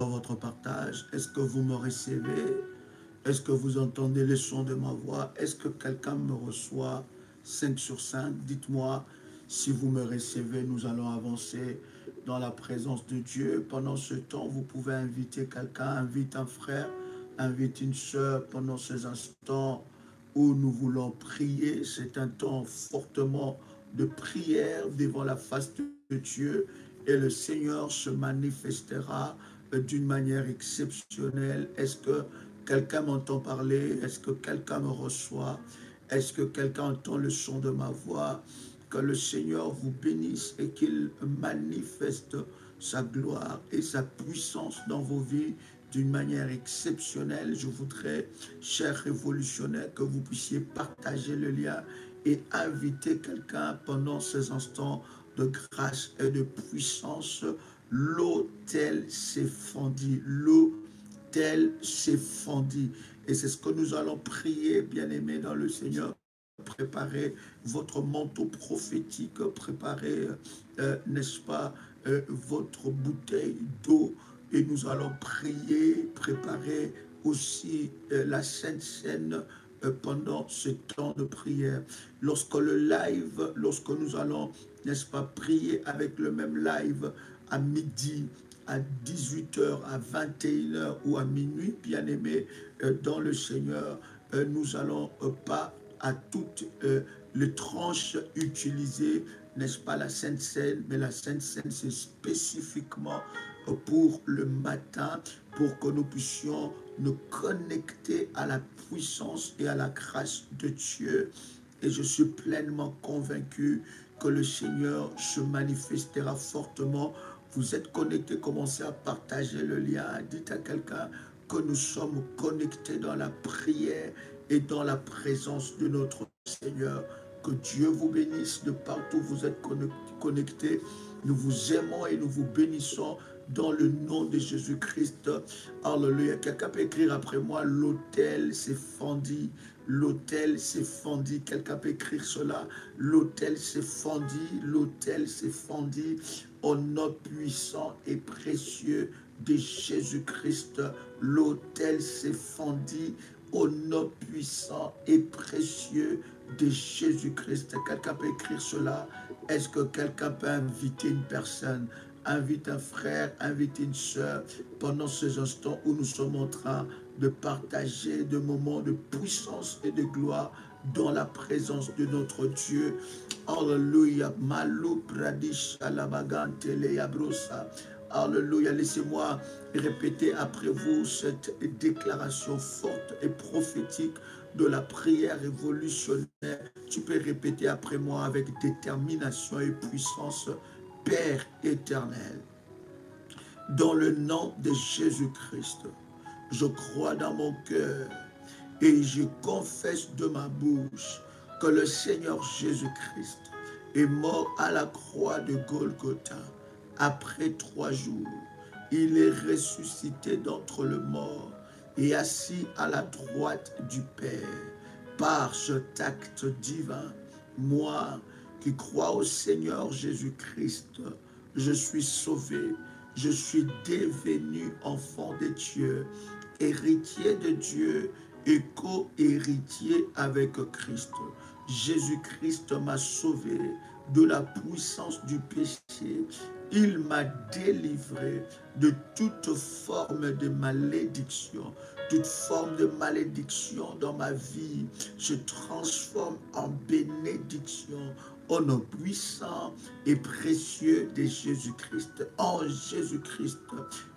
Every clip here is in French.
votre partage. Est-ce que vous me recevez? Est-ce que vous entendez le son de ma voix? Est-ce que quelqu'un me reçoit 5 sur 5? Dites-moi si vous me recevez. Nous allons avancer dans la présence de Dieu. Pendant ce temps, vous pouvez inviter quelqu'un, invite un frère, invite une sœur pendant ces instants où nous voulons prier. C'est un temps fortement de prière devant la face de Dieu et le Seigneur se manifestera d'une manière exceptionnelle. Est-ce que quelqu'un m'entend parler? Est-ce que quelqu'un me reçoit? Est-ce que quelqu'un entend le son de ma voix? Que le Seigneur vous bénisse et qu'il manifeste sa gloire et sa puissance dans vos vies d'une manière exceptionnelle. Je voudrais, chers révolutionnaires, que vous puissiez partager le lien et inviter quelqu'un pendant ces instants de grâce et de puissance. L'autel s'est fendu, l'autel s'est fendu. Et c'est ce que nous allons prier, bien-aimés dans le Seigneur. Préparez votre manteau prophétique, préparez, n'est-ce pas, votre bouteille d'eau et nous allons prier, préparer aussi la Sainte Seine pendant ce temps de prière. Lorsque le live, lorsque nous allons, n'est-ce pas, prier avec le même live à midi, à 18h, à 21h ou à minuit, bien-aimés dans le Seigneur, nous allons pas à toutes les tranches utiliser, n'est-ce pas, la Sainte Seine, mais la Sainte Seine, c'est spécifiquement pour le matin, pour que nous puissions nous connecter à la puissance et à la grâce de Dieu. Et je suis pleinement convaincu que le Seigneur se manifestera fortement. Vous êtes connectés, commencez à partager le lien. Dites à quelqu'un que nous sommes connectés dans la prière et dans la présence de notre Seigneur. Que Dieu vous bénisse de partout où vous êtes connectés. Nous vous aimons et nous vous bénissons dans le nom de Jésus-Christ. Alléluia. Quelqu'un peut écrire après moi, l'autel s'est fendu. L'autel s'est fendu. Quelqu'un peut écrire cela. L'autel s'est fendu. L'autel s'est fendu au nom puissant et précieux de Jésus-Christ. L'autel s'est fendu au nom puissant et précieux de Jésus-Christ. Quelqu'un peut écrire cela. Est-ce que quelqu'un peut inviter une personne? Invite un frère, invite une sœur pendant ces instants où nous sommes en train de partager des moments de puissance et de gloire dans la présence de notre Dieu. Alléluia. Malou pradish alabagante leabrosa. Alléluia. Laissez-moi répéter après vous cette déclaration forte et prophétique de la prière révolutionnaire. Tu peux répéter après moi avec détermination et puissance. Père éternel, dans le nom de Jésus-Christ, je crois dans mon cœur et je confesse de ma bouche que le Seigneur Jésus-Christ est mort à la croix de Golgotha. Après 3 jours, il est ressuscité d'entre les morts et assis à la droite du Père. Par cet acte divin, moi qui crois au Seigneur Jésus-Christ, je suis sauvé, je suis devenu enfant de Dieu, héritier de Dieu et co-héritier avec Christ. Jésus-Christ m'a sauvé de la puissance du péché. Il m'a délivré de toute forme de malédiction. Toute forme de malédiction dans ma vie se transforme en bénédiction au nom puissant et précieux de Jésus-Christ. En Jésus-Christ,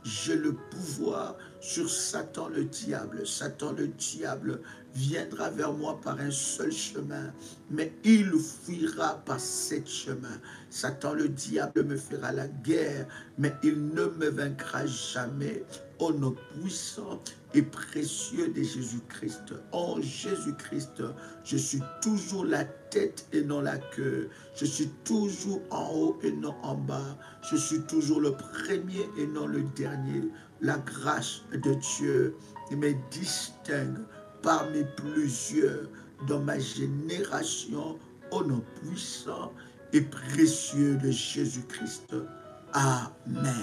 j'ai le pouvoir sur Satan le diable. Satan le diable viendra vers moi par un seul chemin, mais il fuira par 7 chemins. Satan le diable me fera la guerre, mais il ne me vaincra jamais. Au nom puissant et précieux de Jésus-Christ. En Jésus-Christ, je suis toujours la tête et non la queue. Je suis toujours en haut et non en bas. Je suis toujours le premier et non le dernier. La grâce de Dieu me distingue parmi plusieurs dans ma génération au nom puissant et précieux de Jésus-Christ. Amen.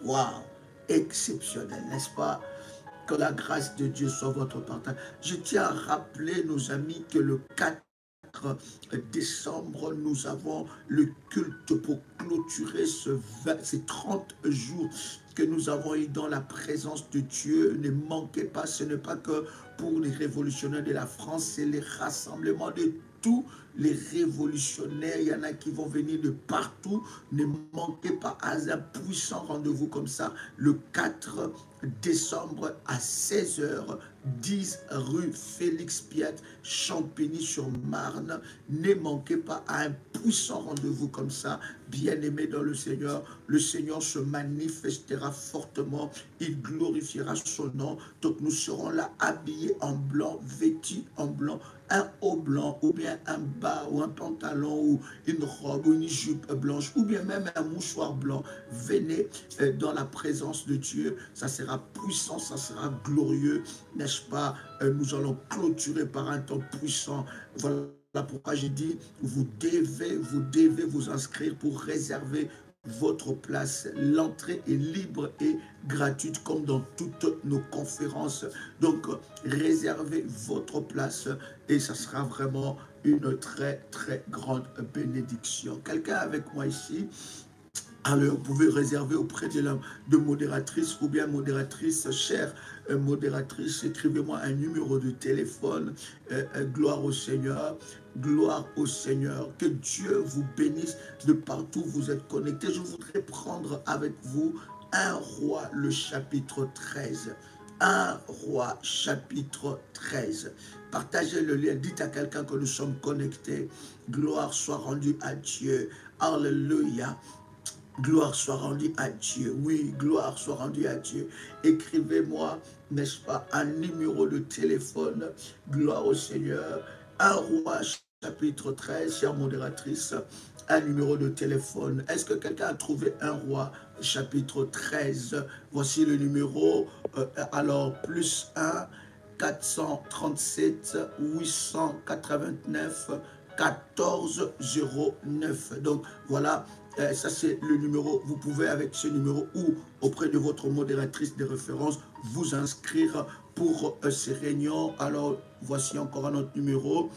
Wow. exceptionnel, n'est-ce pas? Que la grâce de Dieu soit votre partage. Je tiens à rappeler, nos amis, que le 4 décembre, nous avons le culte pour clôturer ces 30 jours que nous avons eu dans la présence de Dieu. Ne manquez pas, ce n'est pas que pour les révolutionnaires de la France, c'est les rassemblements de tous les révolutionnaires. Il y en a qui vont venir de partout. Ne manquez pas à un puissant rendez-vous comme ça, le 4 décembre à 16 h, 10 rue Félix Piette, Champigny-sur-Marne. Ne manquez pas à un puissant rendez-vous comme ça, bien-aimé dans le Seigneur. Le Seigneur se manifestera fortement, il glorifiera son nom. Donc nous serons là habillés en blanc, vêtus en blanc, un haut blanc, ou bien un bas, ou un pantalon, ou une robe, ou une jupe blanche, ou bien même un mouchoir blanc. Venez dans la présence de Dieu, ça sera puissant, ça sera glorieux, n'est-ce pas? Nous allons clôturer par un temps puissant. Voilà pourquoi j'ai dit, vous devez vous inscrire pour réserver votre place. L'entrée est libre et gratuite comme dans toutes nos conférences. Donc, réservez votre place et ça sera vraiment une très, très grande bénédiction. Quelqu'un avec moi ici? Alors, vous pouvez réserver auprès de modératrice ou bien modératrice, chère modératrice, écrivez-moi un numéro de téléphone. Gloire au Seigneur, gloire au Seigneur. Que Dieu vous bénisse de partout où vous êtes connectés. Je voudrais prendre avec vous 1 Roi, le chapitre 13. 1 Roi, chapitre 13. Partagez le lien, dites à quelqu'un que nous sommes connectés. Gloire soit rendue à Dieu. Alléluia. Gloire soit rendue à Dieu. Oui, gloire soit rendue à Dieu. Écrivez-moi, n'est-ce pas, un numéro de téléphone. Gloire au Seigneur. 1 Roi, chapitre 13, chère modératrice. Un numéro de téléphone. Est-ce que quelqu'un a trouvé 1 Roi, chapitre 13? Voici le numéro. Alors, plus 1, 437, 889, 1409. Donc, voilà. Ça, c'est le numéro. Vous pouvez, avec ce numéro ou auprès de votre modératrice de référence, vous inscrire pour ces réunions. Alors, voici encore un autre numéro.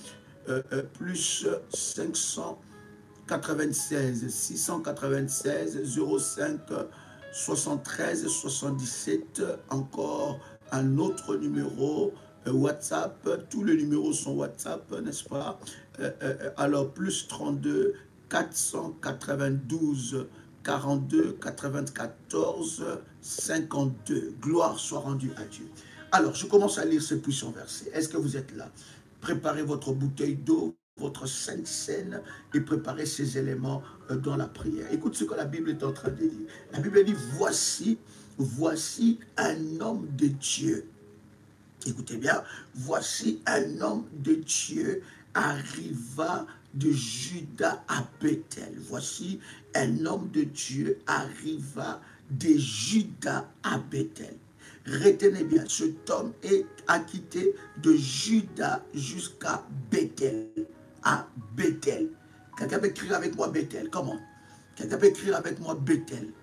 Plus 596, 696, 05, 73, 77. Encore un autre numéro. WhatsApp. Tous les numéros sont WhatsApp, n'est-ce pas? Alors, plus 32, 492 42 94 52. Gloire soit rendue à Dieu. Alors, je commence à lire ce puissant verset. Est-ce que vous êtes là? Préparez votre bouteille d'eau, votre sainte scène et préparez ces éléments dans la prière. Écoute ce que la Bible est en train de dire. La Bible dit, voici un homme de Dieu. Écoutez bien, voici un homme de Dieu arriva de Juda à Bethel. Voici un homme de Dieu arriva de Juda à Bethel. Retenez bien, cet homme a quitté de Juda jusqu'à Bethel. À Bethel. Quelqu'un peut écrire avec moi Bethel. Comment? Quelqu'un peut écrire avec moi Bethel.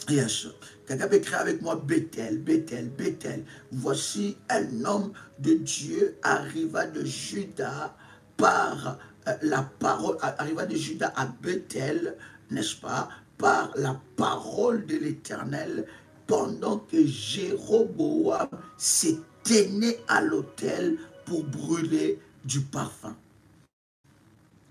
Yes. Quelqu'un peut écrire avec moi Bethel, Bethel, Bethel. Voici un homme de Dieu arriva de Juda par la parole, arriva de Juda à Bethel, n'est-ce pas, par la parole de l'Éternel, pendant que Jéroboam s'est tenu à l'autel pour brûler du parfum.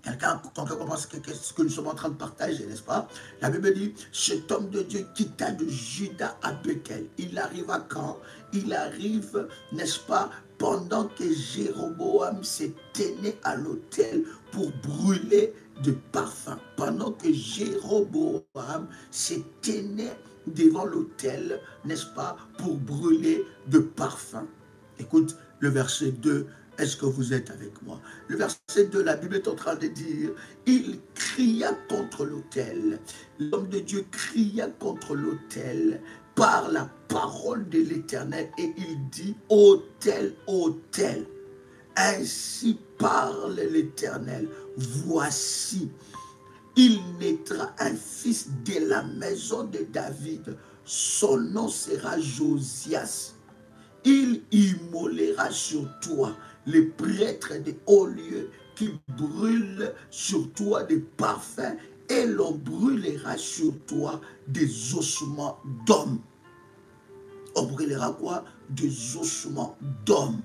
Quelqu'un comprend ce que nous sommes en train de partager, n'est-ce pas? La Bible dit, cet homme de Dieu quitta de Juda à Bethel. Il arrive à quand? Il arrive, n'est-ce pas, pendant que Jéroboam s'est tenu à l'autel pour brûler de parfum. Pendant que Jéroboam s'est tenu devant l'autel, n'est-ce pas, pour brûler de parfum. Écoute le verset 2. Est-ce que vous êtes avec moi? Le verset 2, la Bible est en train de dire, il cria contre l'autel. L'homme de Dieu cria contre l'autel par la parole de l'Éternel et il dit, autel, autel. Ainsi parle l'Éternel. Voici, il naîtra un fils de la maison de David, son nom sera Josias. Il immolera sur toi les prêtres des hauts lieux qui brûlent sur toi des parfums et l'on brûlera sur toi des ossements d'hommes. On brûlera quoi? Des ossements d'hommes.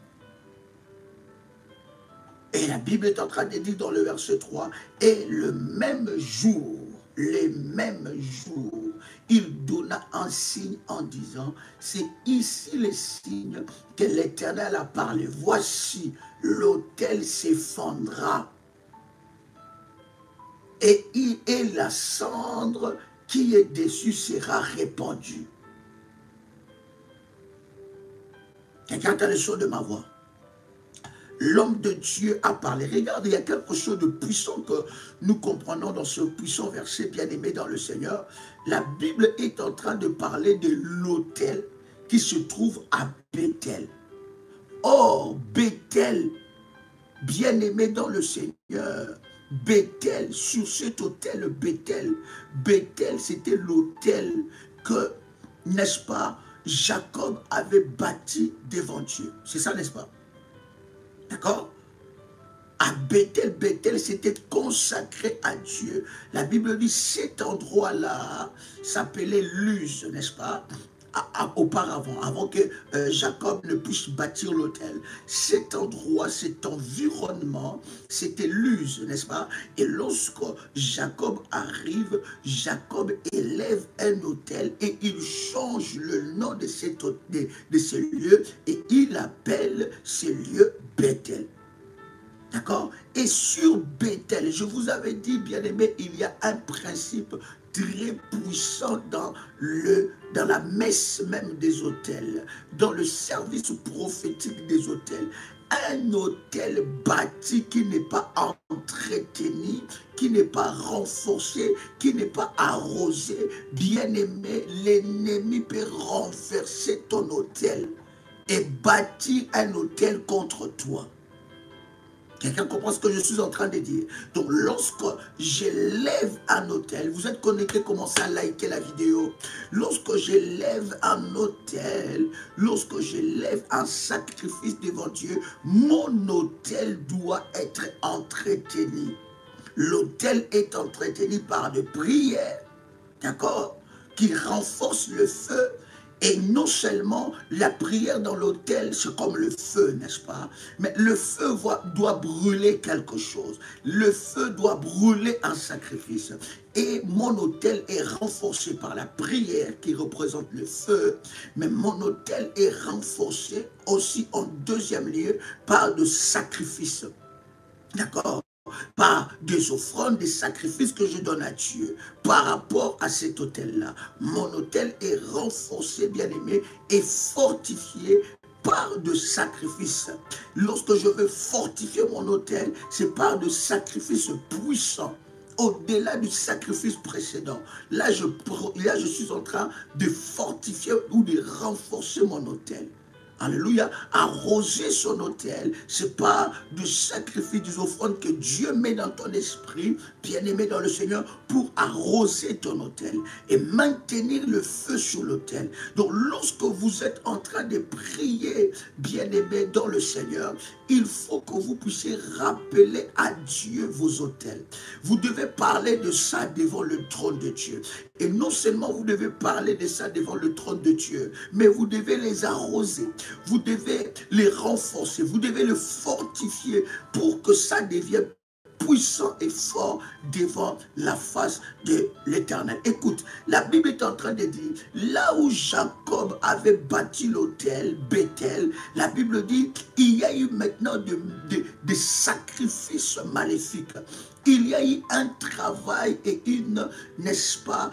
Et la Bible est en train de dire dans le verset 3, et le même jour, les mêmes jours, il donna un signe en disant, c'est ici les signes que l'Éternel a parlé. Voici, l'autel s'effondrera. Et la cendre qui est dessus sera répandue. Quelqu'un entend le son de ma voix? L'homme de Dieu a parlé. Regarde, il y a quelque chose de puissant que nous comprenons dans ce puissant verset bien-aimé dans le Seigneur. La Bible est en train de parler de l'autel qui se trouve à Bethel. Or, Bethel, bien-aimé dans le Seigneur, Bethel, sur cet autel Bethel, c'était l'autel que, n'est-ce pas, Jacob avait bâti devant Dieu. C'est ça, n'est-ce pas? D'accord? À Bethel, Bethel s'était consacré à Dieu. La Bible dit cet endroit-là s'appelait Luz, n'est-ce pas? Auparavant, avant que Jacob ne puisse bâtir l'autel. Cet endroit, cet environnement, c'était Luz, n'est-ce pas? Et lorsque Jacob arrive, Jacob élève un autel et il change le nom de ce lieu et il appelle ce lieu Bethel. D'accord? Et sur Bethel, je vous avais dit, bien aimé, il y a un principe très puissant dans la messe même des autels, dans le service prophétique des autels. Un autel bâti qui n'est pas entretenu, qui n'est pas renforcé, qui n'est pas arrosé, bien aimé, l'ennemi peut renverser ton autel et bâtir un autel contre toi. Quelqu'un comprend ce que je suis en train de dire? Donc, lorsque j'élève un autel, vous êtes connecté, commencez à liker la vidéo. Lorsque j'élève un autel, lorsque j'élève un sacrifice devant Dieu, mon autel doit être entretenu. L'autel est entretenu par des prières, d'accord, qui renforcent le feu. Et non seulement la prière dans l'autel, c'est comme le feu, n'est-ce pas? Mais le feu doit brûler quelque chose. Le feu doit brûler un sacrifice. Et mon autel est renforcé par la prière qui représente le feu. Mais mon autel est renforcé aussi en deuxième lieu par le sacrifice. D'accord? Par des offrandes, des sacrifices que je donne à Dieu par rapport à cet autel-là. Mon autel est renforcé, bien-aimé, et fortifié par de sacrifices. Lorsque je veux fortifier mon autel, c'est par de sacrifices puissants. Au-delà du sacrifice précédent, là je suis en train de fortifier ou de renforcer mon autel. Alléluia, arroser son autel, c'est pas du sacrifice, des offrandes que Dieu met dans ton esprit, bien-aimé dans le Seigneur, pour arroser ton autel et maintenir le feu sur l'autel. Donc, lorsque vous êtes en train de prier, bien-aimé dans le Seigneur, il faut que vous puissiez rappeler à Dieu vos autels. Vous devez parler de ça devant le trône de Dieu. Et non seulement vous devez parler de ça devant le trône de Dieu, mais vous devez les arroser. Vous devez les renforcer, vous devez les fortifier pour que ça devienne puissant et fort devant la face de l'Éternel. Écoute, la Bible est en train de dire, là où Jacob avait bâti l'autel, Bethel, la Bible dit, il y a eu maintenant des sacrifices maléfiques. Il y a eu un travail et une, n'est-ce pas,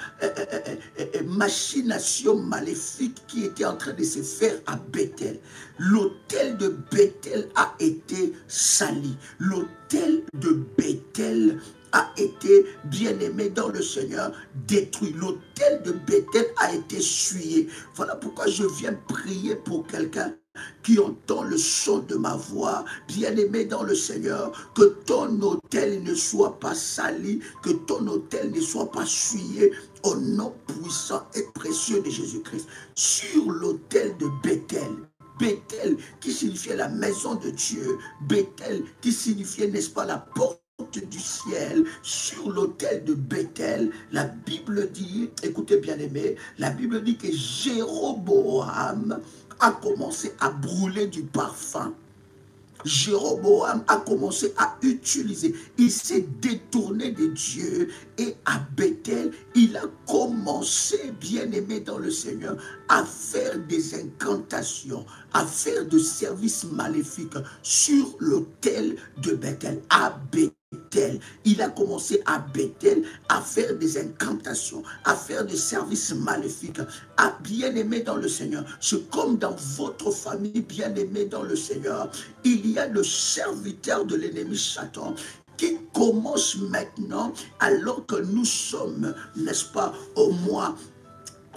machination maléfique qui était en train de se faire à Bethel. L'autel de Bethel a été sali. L'autel de Bethel a été, bien-aimé dans le Seigneur, détruit. L'autel de Bethel a été souillé. Voilà pourquoi je viens prier pour quelqu'un qui entend le son de ma voix, bien-aimé dans le Seigneur, que ton autel ne soit pas sali, que ton autel ne soit pas souillé, au nom puissant et précieux de Jésus-Christ. Sur l'autel de Bethel, Bethel qui signifiait la maison de Dieu, Bethel qui signifiait, n'est-ce pas, la porte du ciel, sur l'autel de Bethel, la Bible dit, écoutez bien aimé, la Bible dit que Jéroboam a commencé à brûler du parfum. Jéroboam a commencé à utiliser, il s'est détourné de Dieu et à Bethel, il a commencé, bien-aimé dans le Seigneur, à faire des incantations, à faire de services maléfiques sur l'autel de Bethel, à Bethel. Il a commencé à Bethel à faire des incantations, à faire des services maléfiques, à bien-aimé dans le Seigneur. C'est comme dans votre famille, bien-aimé dans le Seigneur, il y a le serviteur de l'ennemi Satan qui commence maintenant, alors que nous sommes, n'est-ce pas, au mois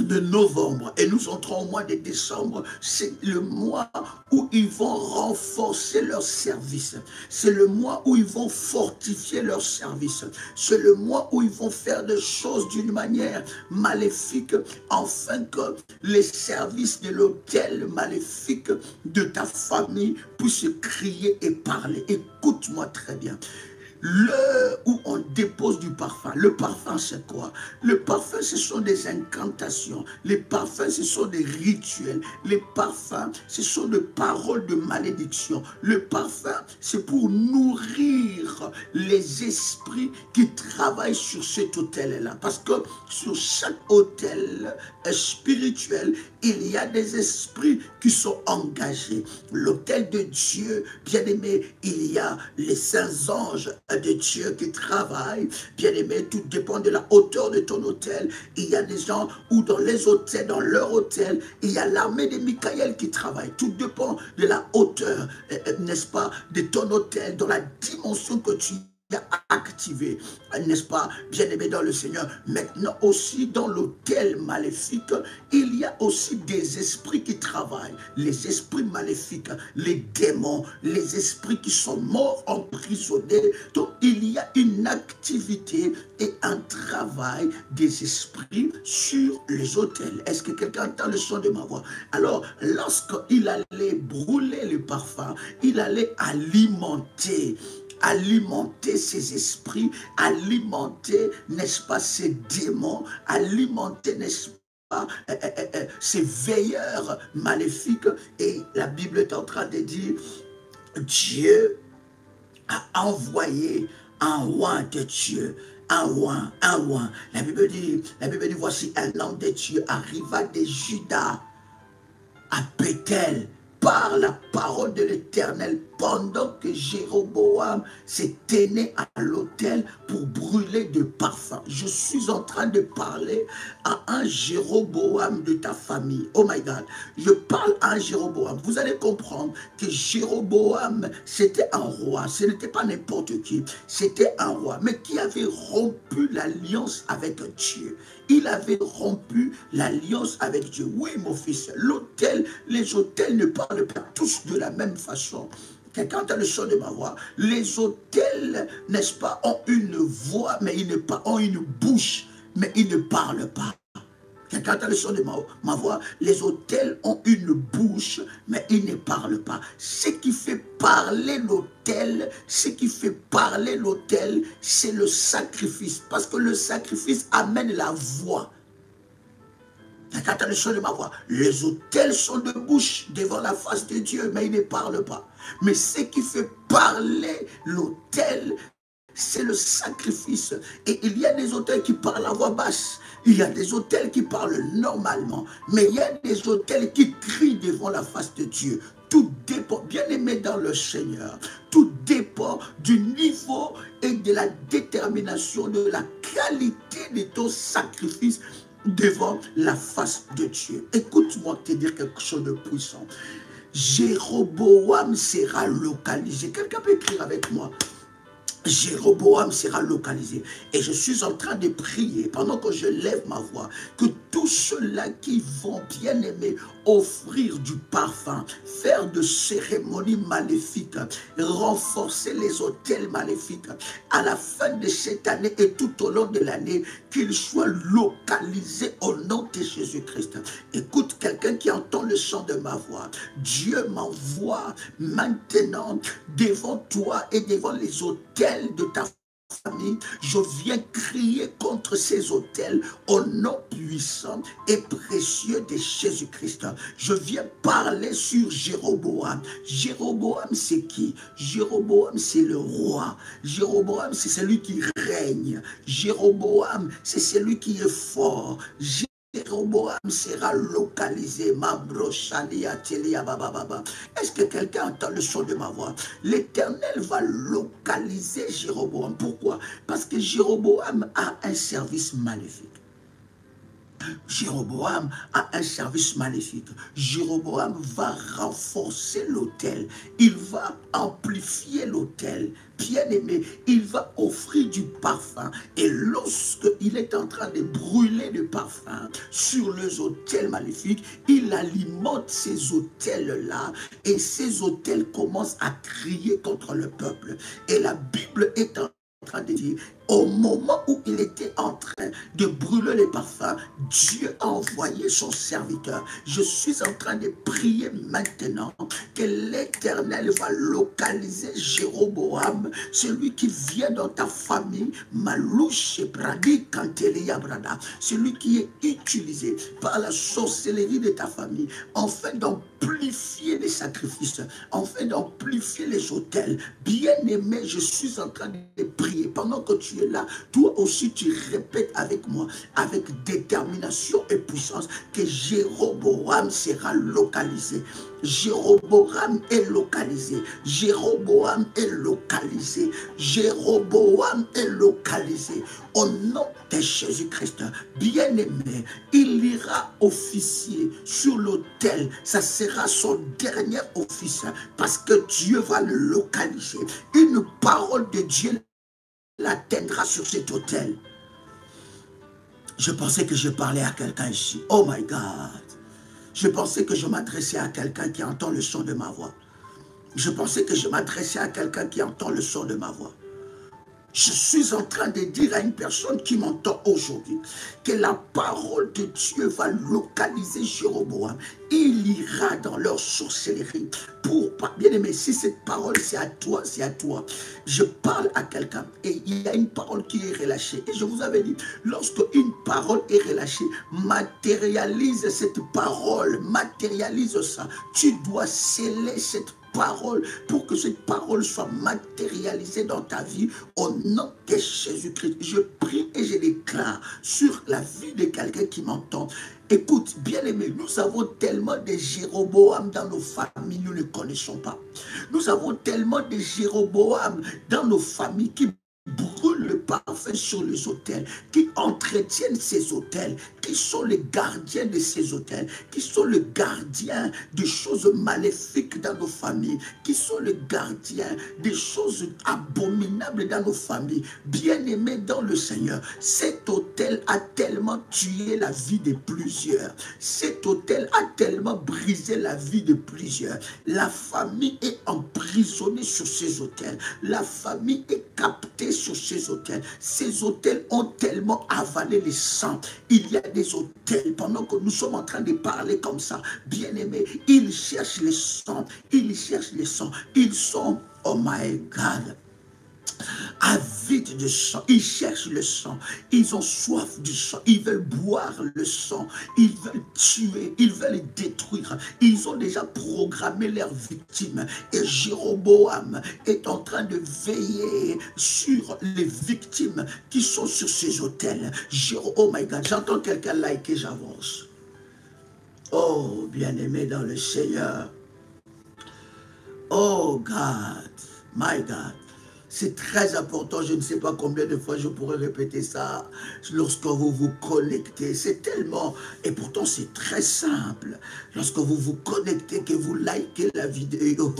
de novembre et nous entrons au mois de décembre, c'est le mois où ils vont renforcer leur service, c'est le mois où ils vont fortifier leur service, c'est le mois où ils vont faire des choses d'une manière maléfique afin que les services de l'autel maléfique de ta famille puissent crier et parler. Écoute-moi très bien. L'heure où on dépose du parfum, le parfum c'est quoi? Le parfum ce sont des incantations, les parfums ce sont des rituels, les parfums ce sont des paroles de malédiction. Le parfum c'est pour nourrir les esprits qui travaillent sur cet autel-là. Parce que sur chaque autel spirituel, il y a des esprits qui sont engagés. L'autel de Dieu, bien aimé, il y a les saints anges de Dieu qui travaillent. Bien aimé, tout dépend de la hauteur de ton autel. Il y a des gens où dans les hôtels, dans leur hôtel, il y a l'armée de Michael qui travaille. Tout dépend de la hauteur, n'est-ce pas, de ton hôtel, dans la dimension que tu activé, n'est-ce pas, bien-aimé dans le Seigneur. Maintenant aussi dans l'autel maléfique, il y a aussi des esprits qui travaillent, les esprits maléfiques, les démons, les esprits qui sont morts, emprisonnés. Donc il y a une activité et un travail des esprits sur les autels. Est-ce que quelqu'un entend le son de ma voix? Alors lorsqu'il allait brûler le parfum, il allait alimenter ces esprits, alimenter, n'est-ce pas, ces démons, alimenter, n'est-ce pas, ces veilleurs maléfiques. Et la Bible est en train de dire, Dieu a envoyé un roi de Dieu. Un roi. La Bible dit, voici un homme de Dieu arriva de Juda à Bethel par la parole de l'Éternel, pendant que Jéroboam se tenait à l'autel pour brûler de parfum. Je suis en train de parler à un Jéroboam de ta famille. Oh my God, je parle à un Jéroboam. Vous allez comprendre que Jéroboam, c'était un roi. Ce n'était pas n'importe qui. C'était un roi, mais qui avait rompu l'alliance avec Dieu. Il avait rompu l'alliance avec Dieu. Oui, mon fils, l'autel, les autels ne parlent pas tous de la même façon. Quelqu'un a le son de ma voix. Les autels, n'est-ce pas, ont une voix, mais ils ont une bouche, mais ils ne parlent pas. Quelqu'un a le son de ma voix. Les autels ont une bouche, mais ils ne parlent pas. Ce qui fait parler l'autel, c'est le sacrifice. Parce que le sacrifice amène la voix. Quelqu'un a le son de ma voix. Les autels sont de bouche devant la face de Dieu, mais ils ne parlent pas. Mais ce qui fait parler l'autel, c'est le sacrifice. Et il y a des autels qui parlent à voix basse. Il y a des autels qui parlent normalement. Mais il y a des autels qui crient devant la face de Dieu. Tout dépend, bien aimé dans le Seigneur, tout dépend du niveau et de la détermination, de la qualité de ton sacrifice devant la face de Dieu. Écoute-moi te dire quelque chose de puissant. Jéroboam sera localisé. Quelqu'un peut écrire avec moi. Jéroboam sera localisé. Et je suis en train de prier pendant que je lève ma voix, que tous ceux-là qui vont bien aimer offrir du parfum, faire de cérémonies maléfiques, renforcer les autels maléfiques. À la fin de cette année et tout au long de l'année, qu'ils soient localisés au nom de Jésus-Christ. Écoute, quelqu'un qui entend le chant de ma voix, Dieu m'envoie maintenant devant toi et devant les autels de ta famille. Je viens crier contre ces autels au nom puissant et précieux de Jésus-Christ. Je viens parler sur Jéroboam. Jéroboam, c'est qui? Jéroboam, c'est le roi. Jéroboam, c'est celui qui règne. Jéroboam, c'est celui qui est fort. Jéroboam sera localisé. Est-ce que quelqu'un entend le son de ma voix? L'Éternel va localiser Jéroboam. Pourquoi? Parce que Jéroboam a un service maléfique. Jéroboam a un service maléfique. Jéroboam va renforcer l'autel. Il va amplifier l'autel. Bien-aimé, il va offrir du parfum. Et lorsqu'il est en train de brûler le parfum sur les autels maléfiques, il alimente ces autels-là. Et ces autels commencent à crier contre le peuple. Et la Bible est en train de dire, au moment où il était en train de brûler les parfums, Dieu a envoyé son serviteur. Je suis en train de prier maintenant que l'Éternel va localiser Jéroboam, celui qui vient dans ta famille, Malouche Bradi Cantelia Brada, celui qui est utilisé par la sorcellerie de ta famille, afin d'amplifier les sacrifices, afin d'amplifier les autels. Bien-aimé, je suis en train de prier. Pendant que tu es là, toi aussi tu répètes avec moi, avec détermination et puissance, que Jéroboam sera localisé. Jéroboam est localisé. Jéroboam est localisé. Jéroboam est localisé. Au nom de Jésus-Christ, bien-aimé, il ira officier sur l'autel. Ça sera son dernier office parce que Dieu va le localiser. Une parole de Dieu l'atteindra sur cet autel. Je pensais que je parlais à quelqu'un ici. Oh my God. Je pensais que je m'adressais à quelqu'un qui entend le son de ma voix. Je pensais que je m'adressais à quelqu'un qui entend le son de ma voix. Je suis en train de dire à une personne qui m'entend aujourd'hui que la parole de Dieu va localiser Jéroboam. Il ira dans leur sorcellerie. Bien aimé, si cette parole c'est à toi, c'est à toi. Je parle à quelqu'un et il y a une parole qui est relâchée. Et je vous avais dit, lorsque une parole est relâchée, matérialise cette parole, matérialise ça. Tu dois sceller cette parole pour que cette parole soit matérialisée dans ta vie au nom de Jésus-Christ. Je prie et je déclare sur la vie de quelqu'un qui m'entend. Écoute, bien-aimé, nous avons tellement de Jéroboam dans nos familles, nous ne connaissons pas. Nous avons tellement de Jéroboam dans nos familles qui brûlent le parfum sur les autels, qui entretiennent ces autels, qui sont les gardiens de ces autels, qui sont les gardiens des choses maléfiques dans nos familles, qui sont les gardiens des choses abominables dans nos familles. Bien-aimés dans le Seigneur, cet autel a tellement tué la vie de plusieurs. Cet autel a tellement brisé la vie de plusieurs. La famille est emprisonnée sur ces autels. La famille est captée sur ces autels. Ces autels ont tellement avalé les sangs. Il y a des autels, pendant que nous sommes en train de parler comme ça, bien aimés, ils cherchent les sangs. Ils cherchent les sangs. Ils sont, oh my God, avides de sang. Ils cherchent le sang. Ils ont soif du sang. Ils veulent boire le sang. Ils veulent tuer. Ils veulent détruire. Ils ont déjà programmé leurs victimes. Et Jéroboam est en train de veiller sur les victimes qui sont sur ces autels. Oh my God, j'entends quelqu'un liker, j'avance. Oh, bien-aimé dans le Seigneur. Oh God, my God. C'est très important, je ne sais pas combien de fois je pourrais répéter ça lorsque vous vous connectez. C'est tellement, et pourtant c'est très simple. Lorsque vous vous connectez, que vous likez la vidéo,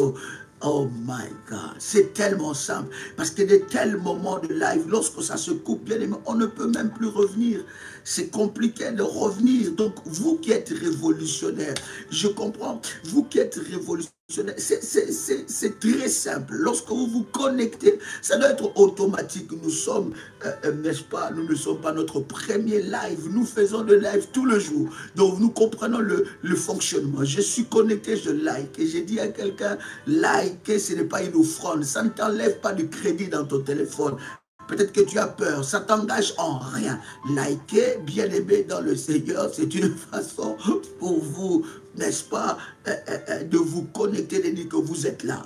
Oh my God, c'est tellement simple. Parce qu'il y a de tels moments de live, lorsque ça se coupe, bien aimé, on ne peut même plus revenir. C'est compliqué de revenir. Donc, vous qui êtes révolutionnaire, je comprends, vous qui êtes révolutionnaire, c'est très simple. Lorsque vous vous connectez, ça doit être automatique. Nous sommes, n'est-ce pas, nous ne sommes pas notre premier live. Nous faisons le live tout le jour. Donc, nous comprenons le fonctionnement. Je suis connecté, je like. Et j'ai dit à quelqu'un, liker, ce n'est pas une offrande. Ça ne t'enlève pas du crédit dans ton téléphone. Peut-être que tu as peur, ça t'engage en rien. Liker, bien aimé dans le Seigneur, c'est une façon pour vous, n'est-ce pas, de vous connecter, de dire que vous êtes là,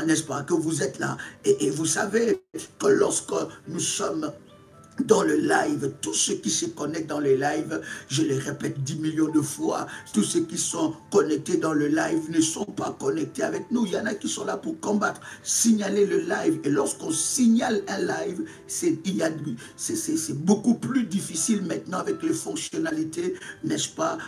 n'est-ce pas, que vous êtes là. Et vous savez que lorsque nous sommes dans le live, tous ceux qui se connectent dans le live, je le répète 10 millions de fois, tous ceux qui sont connectés dans le live ne sont pas connectés avec nous. Il y en a qui sont là pour combattre, signaler le live. Et lorsqu'on signale un live, c'est beaucoup plus difficile maintenant avec les fonctionnalités, n'est-ce pas,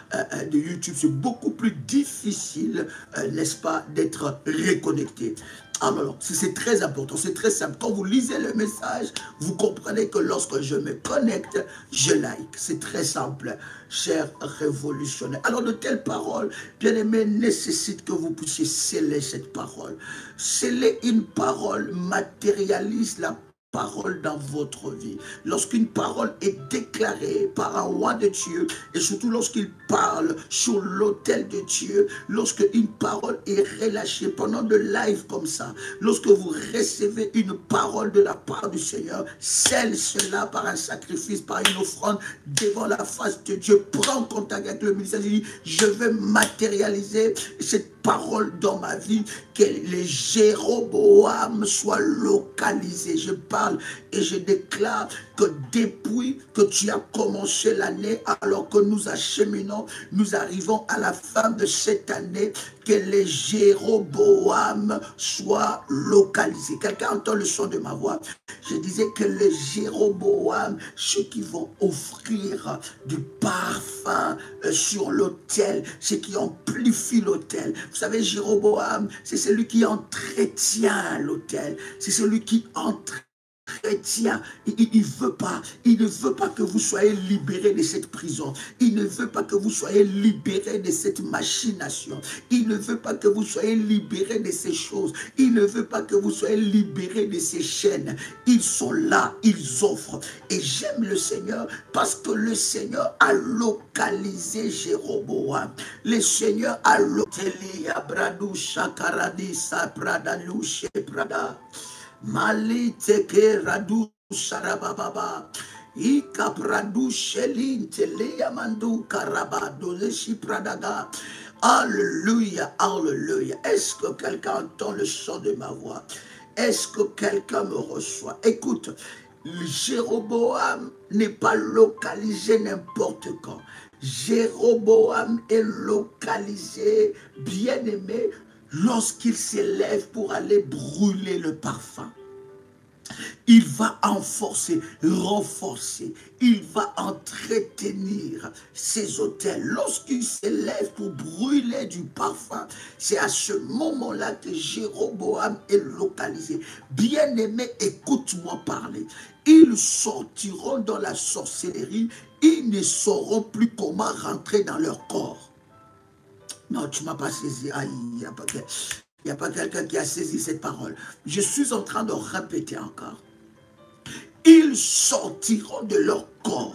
de YouTube. C'est beaucoup plus difficile, n'est-ce pas, d'être reconnecté. Alors, c'est très important, c'est très simple. Quand vous lisez le message, vous comprenez que lorsque je me connecte, je like. C'est très simple, cher révolutionnaire. Alors, de telles paroles, bien aimé, nécessitent que vous puissiez sceller cette parole. Sceller une parole matérialise la parole dans votre vie. Lorsqu'une parole est déclarée par un roi de Dieu, et surtout lorsqu'il parle sur l'autel de Dieu, lorsque une parole est relâchée pendant de live comme ça, lorsque vous recevez une parole de la part du Seigneur, scelle cela par un sacrifice, par une offrande devant la face de Dieu. Prends contact avec le ministère, dit, je vais matérialiser cette parole dans ma vie, que les Jéroboam soient localisés. Je parle et je déclare que depuis que tu as commencé l'année, alors que nous acheminons, nous arrivons à la fin de cette année, que les Jéroboam soient localisés. Quelqu'un entend le son de ma voix? Je disais que les Jéroboam, ceux qui vont offrir du parfum sur l'autel, ceux qui amplifient l'autel. Vous savez, Jéroboam, c'est celui qui entretient l'autel. C'est celui qui chrétien, il ne veut pas que vous soyez libérés de cette prison. Il ne veut pas que vous soyez libérés de cette machination. Il ne veut pas que vous soyez libérés de ces choses. Il ne veut pas que vous soyez libérés de ces chaînes. Ils sont là, ils offrent. Et j'aime le Seigneur parce que le Seigneur a localisé Jéroboam. Le Seigneur a localisé Abradou Shakaradi Sapradanou Sheprada. Mali teke radu sarababa. Ika pradu shelin teleya mandu karabado leshi pradaga. Alléluia, alléluia. Est-ce que quelqu'un entend le son de ma voix? Est-ce que quelqu'un me reçoit? Écoute, Jéroboam n'est pas localisé n'importe quand. Jéroboam est localisé, bien aimé, lorsqu'il s'élève pour aller brûler le parfum. Il va renforcer, il va entretenir ses autels. Lorsqu'il s'élève pour brûler du parfum, c'est à ce moment-là que Jéroboam est localisé. Bien-aimé, écoute-moi parler. Ils sortiront dans la sorcellerie, ils ne sauront plus comment rentrer dans leur corps. Non, tu ne m'as pas saisi. Aïe, il n'y a pas quelqu'un qui a saisi cette parole. Je suis en train de répéter encore. Ils sortiront de leur corps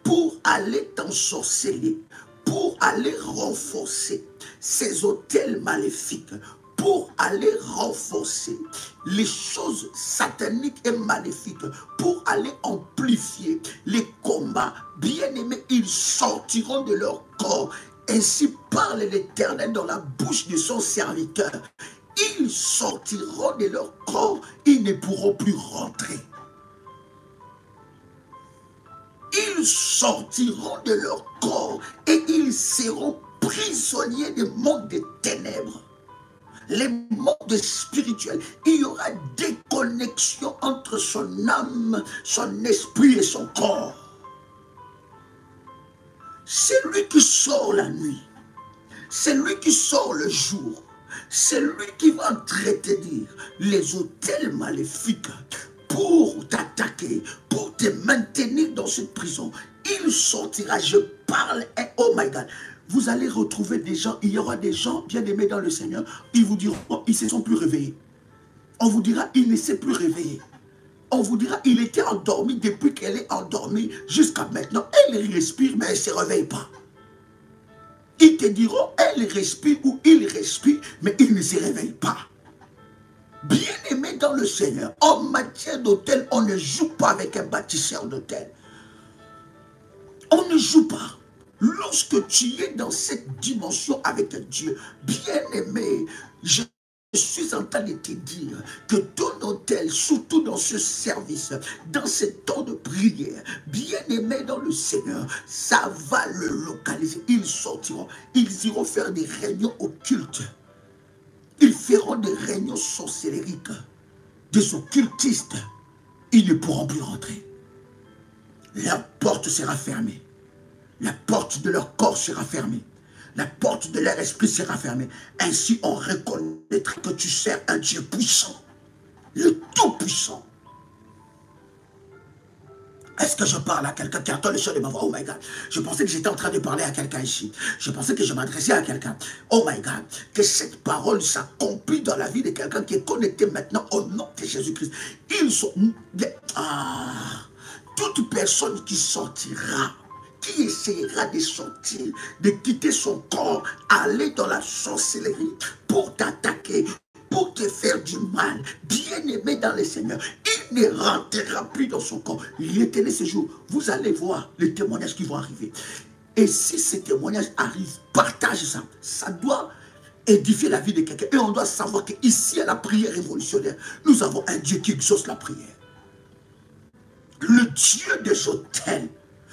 pour aller t'ensorceler, pour aller renforcer ces autels maléfiques, pour aller renforcer les choses sataniques et maléfiques, pour aller amplifier les combats. Bien-aimés, ils sortiront de leur corps. Ainsi parle l'Éternel dans la bouche de son serviteur. Ils sortiront de leur corps, ils ne pourront plus rentrer. Ils sortiront de leur corps et ils seront prisonniers du monde des ténèbres. Les mondes spirituels, il y aura déconnexion entre son âme, son esprit et son corps. C'est lui qui sort la nuit. C'est lui qui sort le jour. C'est lui qui va entretenir les autels maléfiques pour t'attaquer, pour te maintenir dans cette prison. Il sortira, je parle, et oh my God, vous allez retrouver des gens, il y aura des gens bien aimés dans le Seigneur, ils vous diront, oh, ils ne se sont plus réveillés. On vous dira, il ne s'est plus réveillé. On vous dira, il était endormi depuis qu'elle est endormie jusqu'à maintenant. Elle respire, mais elle ne se réveille pas. Ils te diront, elle respire ou il respire, mais il ne se réveille pas. Bien-aimé dans le Seigneur, en matière d'autel, on ne joue pas avec un bâtisseur d'autel. On ne joue pas. Lorsque tu es dans cette dimension avec Dieu, bien-aimé, je suis en train de te dire que ton autel, surtout dans ce service, dans ce temps de prière, bien-aimé dans le Seigneur, ça va le localiser. Ils sortiront, ils iront faire des réunions occultes. Ils feront des réunions sorcériques, des occultistes. Ils ne pourront plus rentrer. Leur porte sera fermée. La porte de leur corps sera fermée. La porte de leur esprit sera fermée. Ainsi, on reconnaîtra que tu sers un Dieu puissant, le Tout-Puissant. Est-ce que je parle à quelqu'un qui entend le son de ma voix? Oh my God. Je pensais que j'étais en train de parler à quelqu'un ici. Je pensais que je m'adressais à quelqu'un. Oh my God. Que cette parole s'accomplit dans la vie de quelqu'un qui est connecté maintenant au nom de Jésus-Christ. Ils sont... toute personne qui sortira, qui essaiera de sortir, de quitter son corps, aller dans la sorcellerie pour t'attaquer, pour te faire du mal, bien-aimé dans le Seigneur, il ne rentrera plus dans son corps. Retenez ce jour, vous allez voir les témoignages qui vont arriver. Et si ces témoignages arrivent, partage ça. Ça doit édifier la vie de quelqu'un. Et on doit savoir qu'ici, à la prière révolutionnaire, nous avons un Dieu qui exauce la prière. Le Dieu des autels,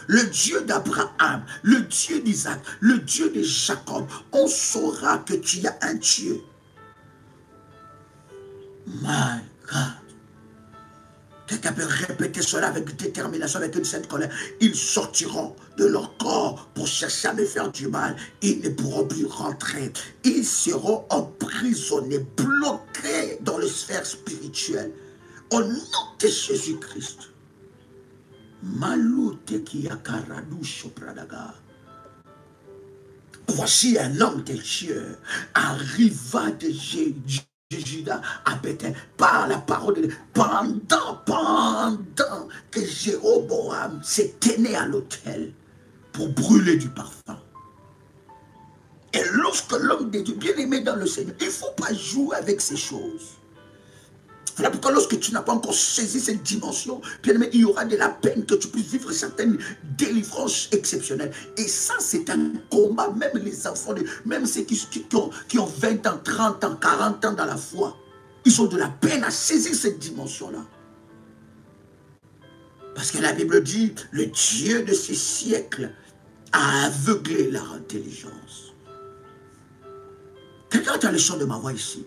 le Dieu d'Abraham, le Dieu d'Isaac, le Dieu de Jacob, on saura que tu as un Dieu. My God. Quelqu'un peut répéter cela avec détermination, avec une sainte colère. Ils sortiront de leur corps pour chercher à me faire du mal. Ils ne pourront plus rentrer. Ils seront emprisonnés, bloqués dans les sphères spirituelles. Au nom de Jésus-Christ. Voici un homme de Dieu arriva de Juda à Bethel par la parole de Dieu. Pendant que Jéroboam s'est tenu à l'autel pour brûler du parfum. Et lorsque l'homme de Dieu, bien aimé dans le Seigneur, il ne faut pas jouer avec ces choses. Voilà pourquoi lorsque tu n'as pas encore saisi cette dimension, bien aimé, il y aura de la peine que tu puisses vivre certaines délivrances exceptionnelles. Et ça, c'est un combat. Même les enfants, même ceux qui ont 20 ans, 30 ans, 40 ans dans la foi, ils ont de la peine à saisir cette dimension-là. Parce que la Bible dit, le Dieu de ces siècles a aveuglé leur intelligence. Quelqu'un a le son de ma voix ici.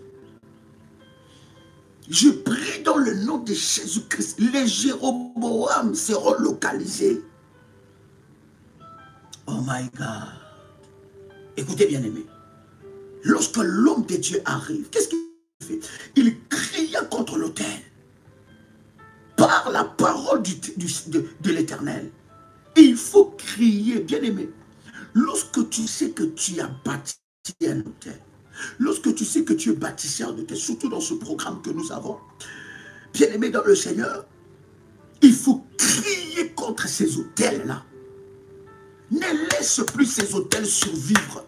Je prie dans le nom de Jésus-Christ, les Jéroboam seront localisés. Oh my God. Écoutez bien aimé. Lorsque l'homme de Dieu arrive, qu'est-ce qu'il fait? Il cria contre l'autel. Par la parole de l'Éternel. Il faut crier, bien aimé. Lorsque tu sais que tu as bâti un autel, lorsque tu sais que tu es bâtisseur de terre, surtout dans ce programme que nous avons, bien aimé dans le Seigneur, il faut crier contre ces autels-là. Ne laisse plus ces autels survivre.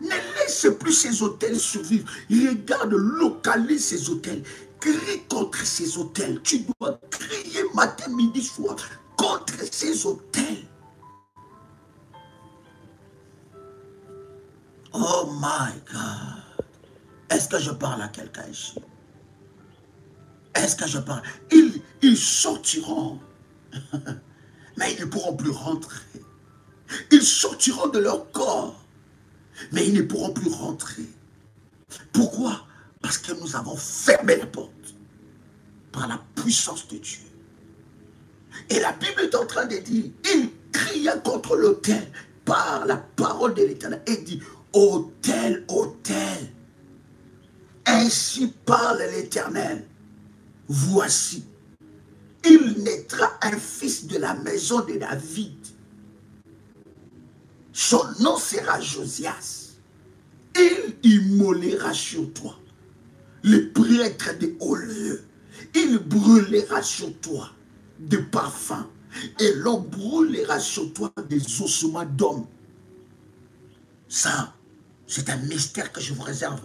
Ne laisse plus ces autels survivre. Regarde, localise ces autels. Crie contre ces autels. Tu dois crier matin, midi, soir contre ces autels. Oh my God. Est-ce que je parle à quelqu'un ici? Est-ce que je parle? Ils sortiront. Mais ils ne pourront plus rentrer. Ils sortiront de leur corps. Mais ils ne pourront plus rentrer. Pourquoi? Parce que nous avons fermé la porte. Par la puissance de Dieu. Et la Bible est en train de dire, il cria contre l'autel par la parole de l'Éternel et dit, autel, autel. Ainsi parle l'Éternel. Voici, il naîtra un fils de la maison de David. Son nom sera Josias. Il immolera sur toi les prêtres des hauts lieux. Il brûlera sur toi des parfums. Et l'on brûlera sur toi des ossements d'hommes. Ça, c'est un mystère que je vous réserve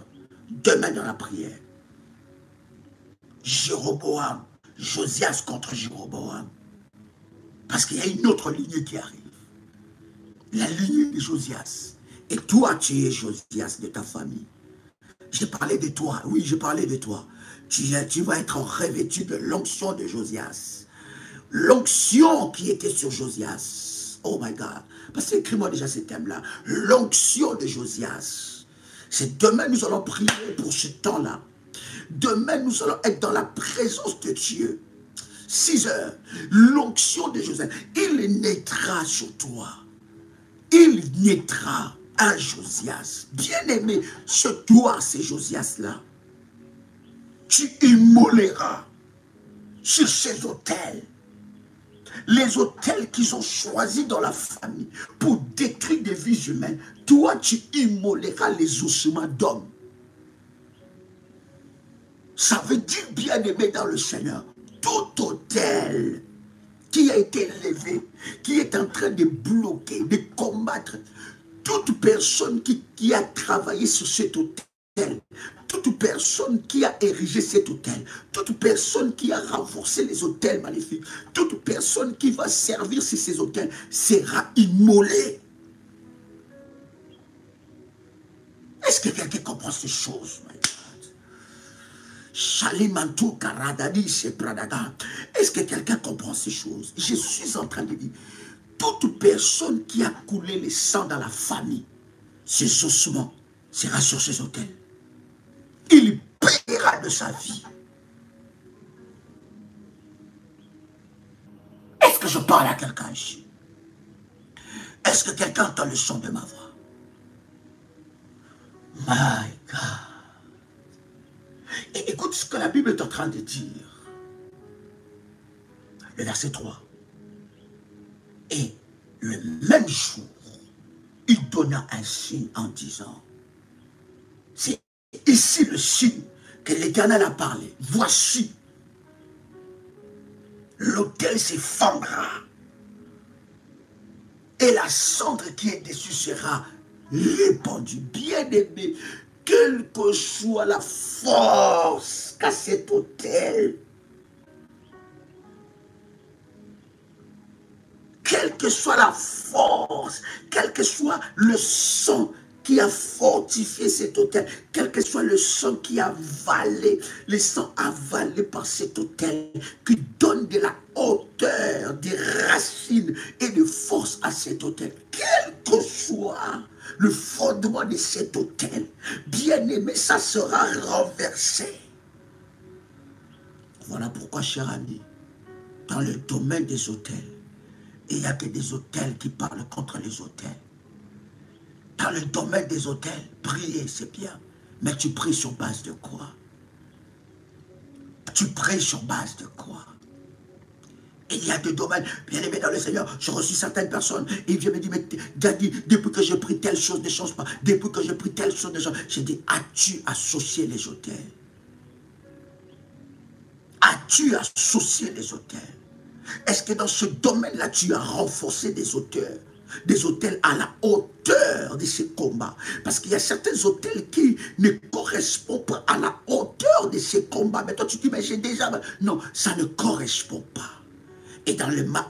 demain dans la prière. Jéroboam, Josias contre Jéroboam. Parce qu'il y a une autre lignée qui arrive. La lignée de Josias. Et toi, tu es Josias de ta famille. J'ai parlé de toi. Oui, j'ai parlé de toi. Tu vas être revêtu de l'onction de Josias. L'onction qui était sur Josias. Oh my God. Parce que écris-moi déjà ce thème-là. L'onction de Josias. C'est demain, nous allons prier pour ce temps-là. Demain, nous allons être dans la présence de Dieu. 6 heures. L'onction de Josias. Il naîtra sur toi. Il naîtra un Josias. Bien-aimé, ce toi, c'est Josias-là. Tu immoleras sur ces autels. Les autels qu'ils ont choisis dans la famille pour détruire des vies humaines. Toi, tu immoleras les ossements d'hommes. Ça veut dire, bien-aimé dans le Seigneur, tout autel qui a été élevé, qui est en train de bloquer, de combattre, toute personne qui a travaillé sur cet autel, toute personne qui a érigé cet autel, toute personne qui a renforcé les autels maléfiques, toute personne qui va servir sur ces autels sera immolée. Est-ce que quelqu'un comprend ces choses? Est-ce que quelqu'un comprend ces choses? Je suis en train de dire, toute personne qui a coulé le sang dans la famille, ses ossements sera sur ces autels. Il paiera de sa vie. Est-ce que je parle à quelqu'un ici? Est-ce que quelqu'un entend le son de ma voix? My God. Et écoute ce que la Bible est en train de dire. Le verset 3. Et le même jour, il donna un signe en disant, c'est ici le signe que l'Éternel a parlé. Voici, l'autel s'effondrera et la cendre qui est dessus sera répandue. Bien-aimé, quelle que soit la force qu'a cet autel, quelle que soit la force, quel que soit le sang qui a fortifié cet autel, quel que soit le sang qui a avalé, le sang avalé par cet autel, qui donne de la hauteur, des racines et de force à cet autel, quel que soit le fondement de cet autel, bien aimé, ça sera renversé. Voilà pourquoi, cher ami, dans le domaine des autels, il n'y a que des autels qui parlent contre les autels. Dans le domaine des autels, prier c'est bien, mais tu pries sur base de quoi? Tu pries sur base de quoi? Il y a des domaines, bien aimé dans le Seigneur, j'ai reçu certaines personnes, et ils viennent me dire, mais Daddy, depuis que je prie telle chose ne change pas, depuis que je prie telle chose ne change pas. J'ai dit, as-tu associé les autels? As-tu associé les autels? Est-ce que dans ce domaine-là, tu as renforcé des autels à la hauteur de ces combats? Parce qu'il y a certains autels qui ne correspondent pas à la hauteur de ces combats. Mais toi, tu dis, mais j'ai déjà... Non, ça ne correspond pas. Et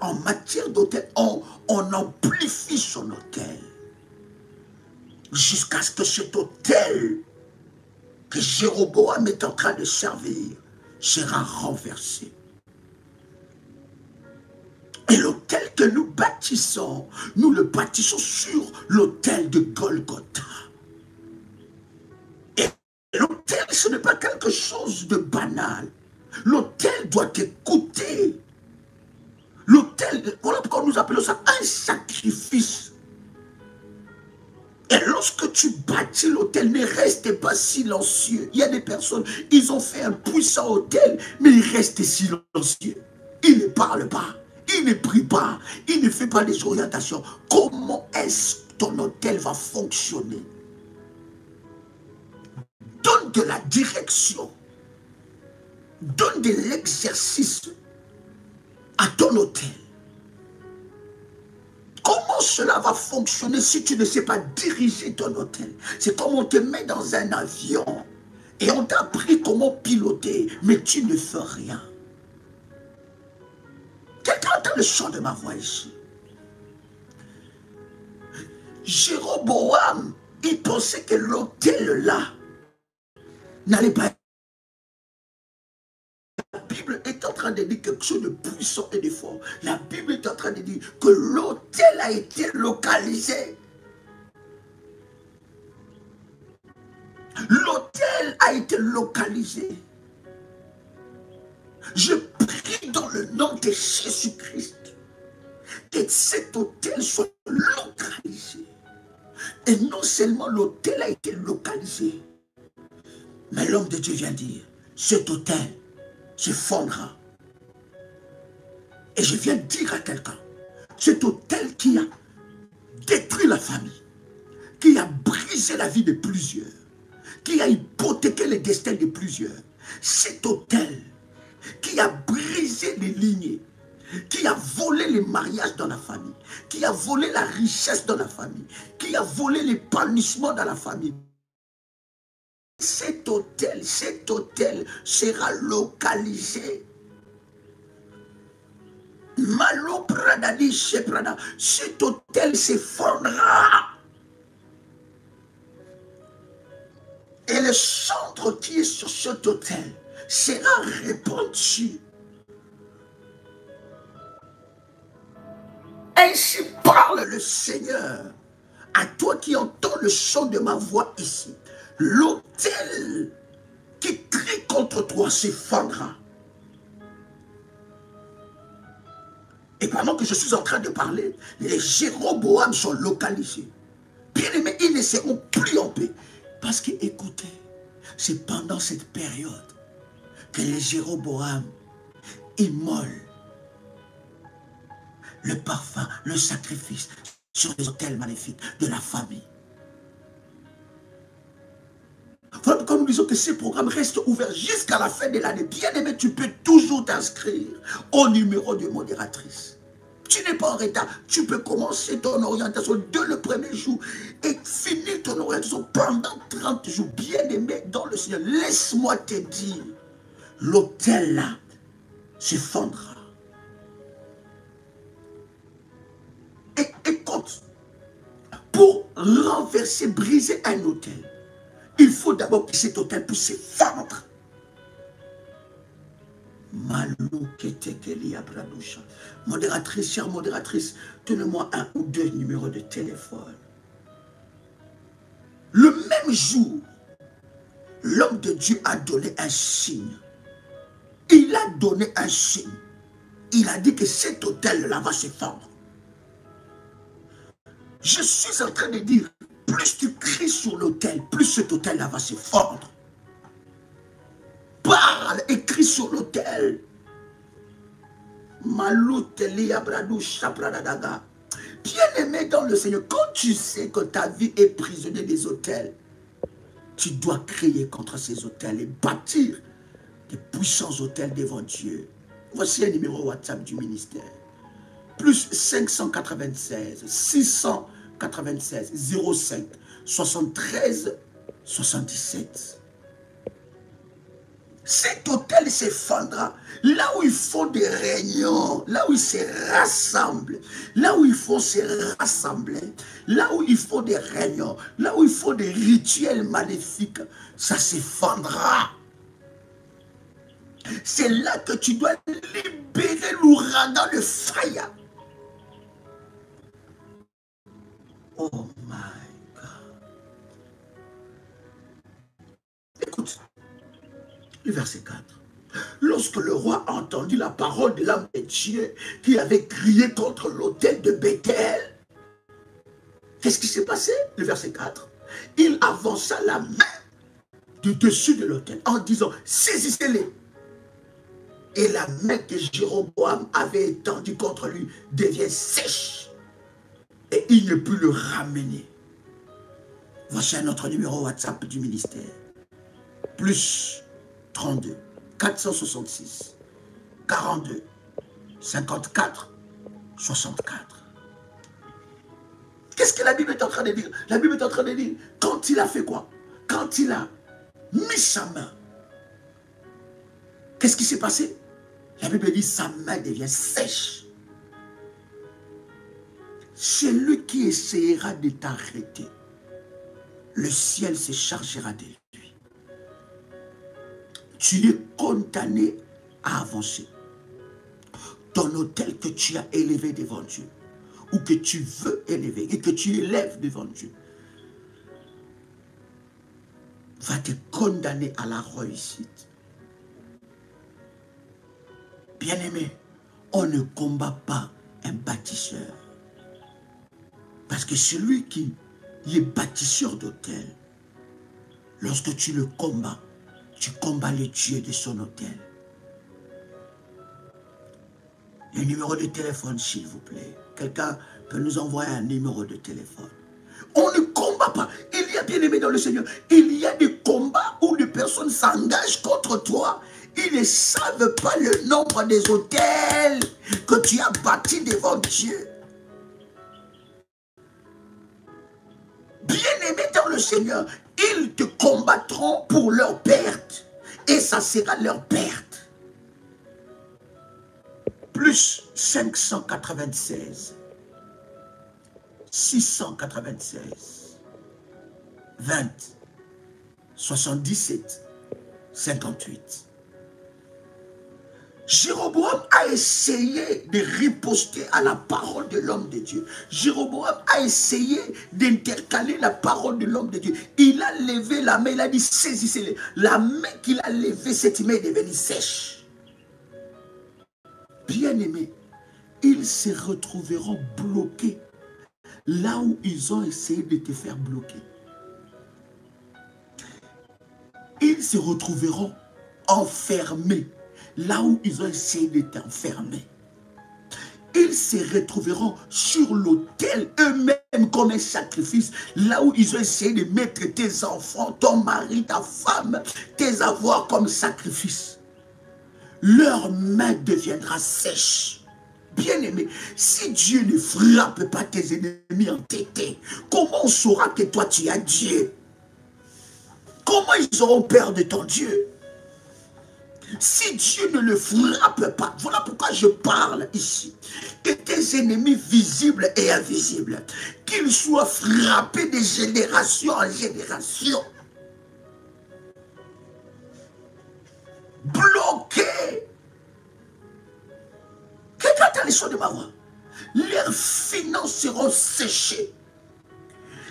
en matière d'autel, on amplifie son autel. Jusqu'à ce que cet autel que Jéroboam est en train de servir sera renversé. Et l'autel que nous bâtissons sur l'autel de Golgotha. Et l'autel, ce n'est pas quelque chose de banal. L'autel doit t'écouter. L'autel, voilà pourquoi nous appelons ça un sacrifice. Et lorsque tu bâtis l'autel, ne reste pas silencieux. Il y a des personnes, ils ont fait un puissant autel, mais ils restent silencieux. Ils ne parlent pas, ils ne prient pas, ils ne font pas des orientations. Comment est-ce que ton autel va fonctionner? Donne de la direction, donne de l'exercice à ton autel. Comment cela va fonctionner si tu ne sais pas diriger ton hôtel? C'est comme on te met dans un avion et on t'a appris comment piloter, mais tu ne fais rien. Quelqu'un entend le chant de ma voix ici. Jéroboam, il pensait que l'hôtel là n'allait pas être. La Bible est en train de dire quelque chose de puissant et de fort. La Bible est en train de dire que l'autel a été localisé. L'autel a été localisé. Je prie dans le nom de Jésus-Christ que cet autel soit localisé. Et non seulement l'autel a été localisé, mais l'homme de Dieu vient dire, cet autel se fondra. Et je viens dire à quelqu'un, cet autel qui a détruit la famille, qui a brisé la vie de plusieurs, qui a hypothéqué le destin de plusieurs, cet autel qui a brisé les lignées, qui a volé les mariages dans la famille, qui a volé la richesse dans la famille, qui a volé l'épanouissement dans la famille. Cet autel sera localisé. Malo Pradadi Sheprada, cet autel s'effondrera. Et le centre qui est sur cet autel sera répandu. Ainsi parle le Seigneur à toi qui entends le son de ma voix ici. L'autel qui crie contre toi s'effondrera. Et pendant que je suis en train de parler, les Jéroboam sont localisés. Bien aimés, ils ne seront plus en paix. Parce que, écoutez, c'est pendant cette période que les Jéroboam immolent le parfum, le sacrifice sur les autels maléfiques de la famille. Voilà pourquoi nous disons que ces programmes restent ouverts jusqu'à la fin de l'année. Bien aimé, tu peux toujours t'inscrire au numéro de modératrice. Tu n'es pas en retard. Tu peux commencer ton orientation dès le premier jour et finir ton orientation pendant 30 jours. Bien aimé dans le Seigneur, laisse-moi te dire, l'autel là s'effondrera. Et écoute, pour renverser, briser un autel, il faut d'abord que cet autel puisse s'effondrer. Modératrice, chère modératrice, donne-moi un ou deux numéros de téléphone. Le même jour, l'homme de Dieu a donné un signe. Il a donné un signe. Il a dit que cet autel-là va s'effondrer. Je suis en train de dire, plus tu cries sur l'autel, plus cet autel-là va se fondre. Parle, écris sur l'autel. Bien aimé dans le Seigneur, quand tu sais que ta vie est prisonnière des autels, tu dois crier contre ces autels et bâtir des puissants autels devant Dieu. Voici un numéro WhatsApp du ministère. Plus 596 696 05 73 77. Cet hôtel s'effondra. Là où ils font des réunions, là où ils se rassemblent, là où ils font se rassembler, là où ils font des réunions, là où ils font des rituels maléfiques, ça s'effondra. C'est là que tu dois libérer l'ouragan de fire. Oh my God. Écoute, le verset 4. Lorsque le roi a entendu la parole de l'homme de Dieu qui avait crié contre l'autel de Bethel, Qu'est-ce qui s'est passé? Le verset 4. Il avança la main du dessus de l'autel en disant, saisissez-les. Et la main que Jéroboam avait étendue contre lui devient sèche. Et il ne peut le ramener. Voici un autre numéro WhatsApp du ministère. Plus 32 466 42 54 64. Qu'est-ce que la Bible est en train de dire? La Bible est en train de dire, quand il a fait quoi? Quand il a mis sa main, qu'est-ce qui s'est passé? La Bible dit, sa main devient sèche. Celui qui essayera de t'arrêter, le ciel se chargera de lui. Tu es condamné à avancer. Ton autel que tu as élevé devant Dieu, ou que tu veux élever, et que tu élèves devant Dieu, va te condamner à la réussite. Bien-aimé, on ne combat pas un bâtisseur. Parce que celui qui est bâtisseur d'autel, lorsque tu le combats, tu combats le Dieu de son autel. Le numéro de téléphone, s'il vous plaît. Quelqu'un peut nous envoyer un numéro de téléphone. On ne combat pas. Il y a, bien aimé dans le Seigneur, il y a des combats où des personnes s'engagent contre toi. Ils ne savent pas le nombre des autels que tu as bâtis devant Dieu. Bien-aimé dans le Seigneur, ils te combattront pour leur perte. Et ça sera leur perte. Plus 596, 696, 20, 77, 58. Jéroboam a essayé de riposter à la parole de l'homme de Dieu. Jéroboam a essayé d'intercaler la parole de l'homme de Dieu. Il a levé la main, il a dit saisissez-les. La main qu'il a levée, cette main est devenue sèche. Bien-aimés, ils se retrouveront bloqués là où ils ont essayé de te faire bloquer. Ils se retrouveront enfermés là où ils ont essayé de t'enfermer. Ils se retrouveront sur l'autel eux-mêmes comme un sacrifice, là où ils ont essayé de mettre tes enfants, ton mari, ta femme, tes avoirs comme sacrifice. Leur main deviendra sèche. Bien-aimé, si Dieu ne frappe pas tes ennemis entêtés, comment on saura que toi tu as Dieu? Comment ils auront peur de ton Dieu? Si Dieu ne le frappe pas, voilà pourquoi je parle ici, que tes ennemis visibles et invisibles, qu'ils soient frappés de génération en génération, bloqués. Quelqu'un entend les sons de ma voix. Leurs finances seront séchées.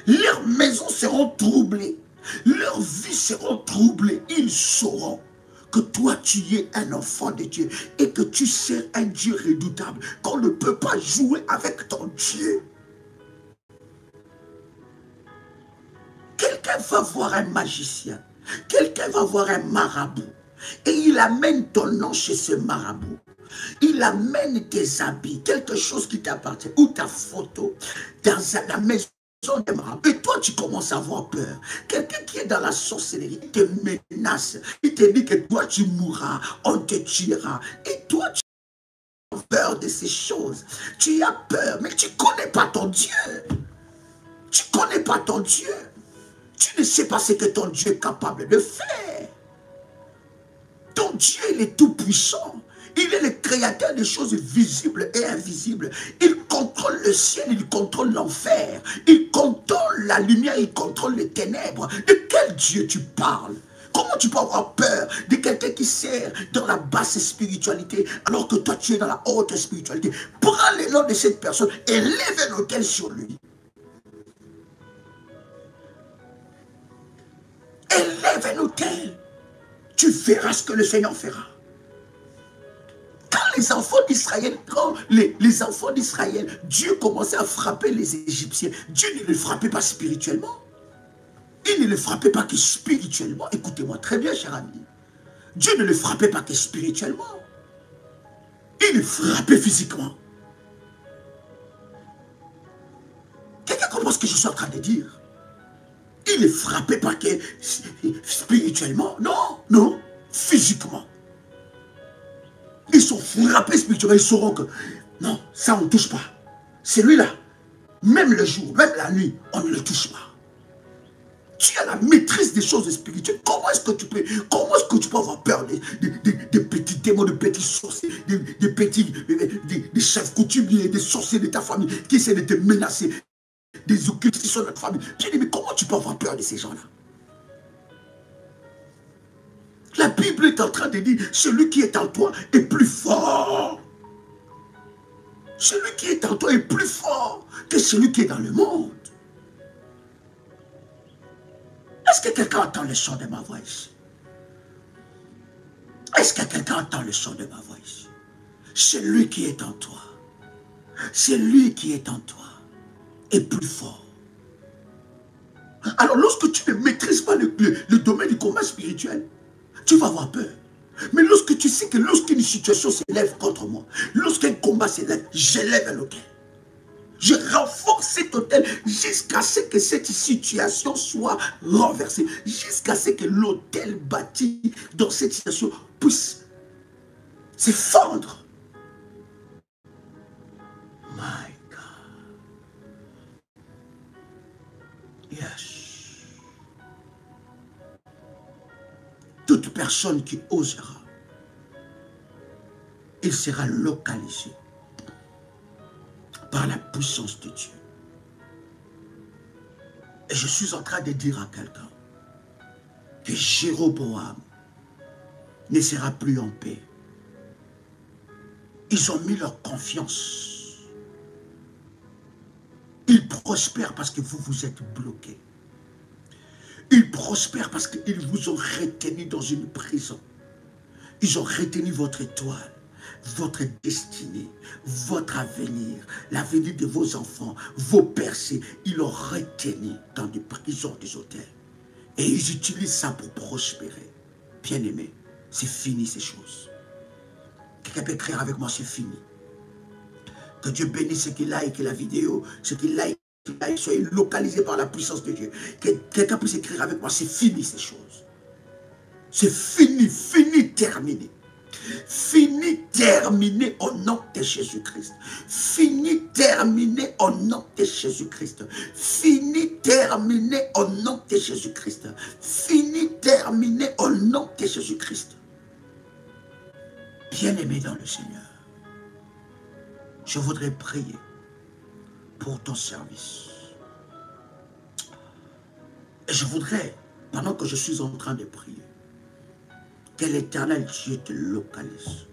Leurs maisons seront troublées. Leurs vies seront troublées. Ils sauront que toi tu es un enfant de Dieu et que tu sers un Dieu redoutable, qu'on ne peut pas jouer avec ton Dieu. Quelqu'un va voir un magicien, quelqu'un va voir un marabout et il amène ton nom chez ce marabout. Il amène tes habits, quelque chose qui t'appartient, ou ta photo dans la maison des marabouts. Et toi, tu commences à avoir peur. Quelqu'un qui est dans la sorcellerie, il te menace. Il te dit que toi, tu mourras, on te tuera. Et toi, tu as peur de ces choses. Tu as peur, mais tu ne connais pas ton Dieu. Tu ne connais pas ton Dieu. Tu ne sais pas ce que ton Dieu est capable de faire. Ton Dieu, il est tout puissant. Il est le créateur des choses visibles et invisibles. Il contrôle le ciel, il contrôle l'enfer. Il contrôle la lumière, il contrôle les ténèbres. De quel Dieu tu parles? Comment tu peux avoir peur de quelqu'un qui sert dans la basse spiritualité alors que toi tu es dans la haute spiritualité? Prends le nom de cette personne et lève un autel sur lui. Élève un autel. Tu verras ce que le Seigneur fera. Quand les enfants d'Israël, quand les enfants d'Israël, Dieu commençait à frapper les Égyptiens, Dieu ne les frappait pas spirituellement. Il ne les frappait pas que spirituellement. Écoutez-moi très bien, cher ami. Dieu ne les frappait pas que spirituellement. Il les frappait physiquement. Quelqu'un comprend ce que je suis en train de dire? Il ne les frappait pas que spirituellement. Non, non, physiquement. Ils sont frappés spirituellement. Ils sauront que non, ça on ne touche pas. Celui-là, même le jour, même la nuit, on ne le touche pas. Tu as la maîtrise des choses spirituelles. Comment est-ce que tu peux avoir peur des petits démons, de petits sorciers, des chefs coutumiers, des sorciers de ta famille qui essaient de te menacer, des occultes qui sont dans ta famille? Je dis, mais comment tu peux avoir peur de ces gens-là? La Bible est en train de dire, celui qui est en toi est plus fort. Celui qui est en toi est plus fort que celui qui est dans le monde. Est-ce que quelqu'un entend le son de ma voix ici? Est-ce que quelqu'un entend le son de ma voix ici? Celui qui est en toi, celui qui est en toi est plus fort. Alors lorsque tu ne maîtrises pas le domaine du combat spirituel, tu vas avoir peur. Mais lorsque tu sais que lorsqu'une situation s'élève contre moi, lorsqu'un combat s'élève, j'élève l'autel. Je renforce cet hôtel jusqu'à ce que cette situation soit renversée. Jusqu'à ce que l'hôtel bâti dans cette situation puisse s'effondrer. My God. Yes. Toute personne qui osera, il sera localisé par la puissance de Dieu. Et je suis en train de dire à quelqu'un que Jéroboam ne sera plus en paix. Ils ont mis leur confiance. Ils prospèrent parce que vous êtes bloqués. Ils prospèrent parce qu'ils vous ont retenu dans une prison. Ils ont retenu votre étoile, votre destinée, votre avenir, l'avenir de vos enfants, vos percées. Ils l'ont retenu dans des prisons, des hôtels. Et ils utilisent ça pour prospérer. Bien-aimés, c'est fini ces choses. Quelqu'un peut écrire avec moi, c'est fini. Que Dieu bénisse ce qu'il like la vidéo, ce qu'il like, soit localisé par la puissance de Dieu. Que quelqu'un puisse écrire avec moi, c'est fini ces choses. C'est fini, fini, terminé. Fini, terminé au nom de Jésus-Christ. Fini, terminé au nom de Jésus-Christ. Fini, terminé au nom de Jésus-Christ. Fini, terminé au nom de Jésus-Christ. Bien-aimé dans le Seigneur, je voudrais prier pour ton service. Et je voudrais, pendant que je suis en train de prier, que l'Éternel Dieu te localise.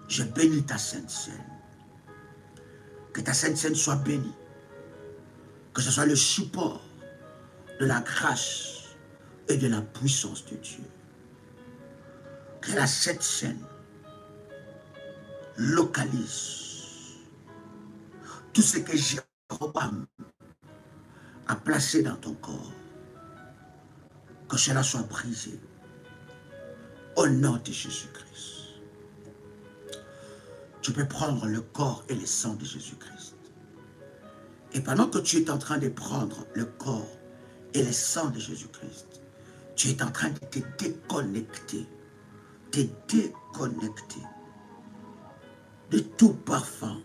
Je bénis ta Sainte Seine. Que ta Sainte Seine soit bénie. Que ce soit le support de la grâce et de la puissance de Dieu. Que la Sainte Seine localise tout ce que Jéroboam a placé dans ton corps. Que cela soit brisé. Au nom de Jésus-Christ. Tu peux prendre le corps et le sang de Jésus-Christ. Et pendant que tu es en train de prendre le corps et le sang de Jésus-Christ, tu es en train de te déconnecter. Te déconnecter de tout parfum,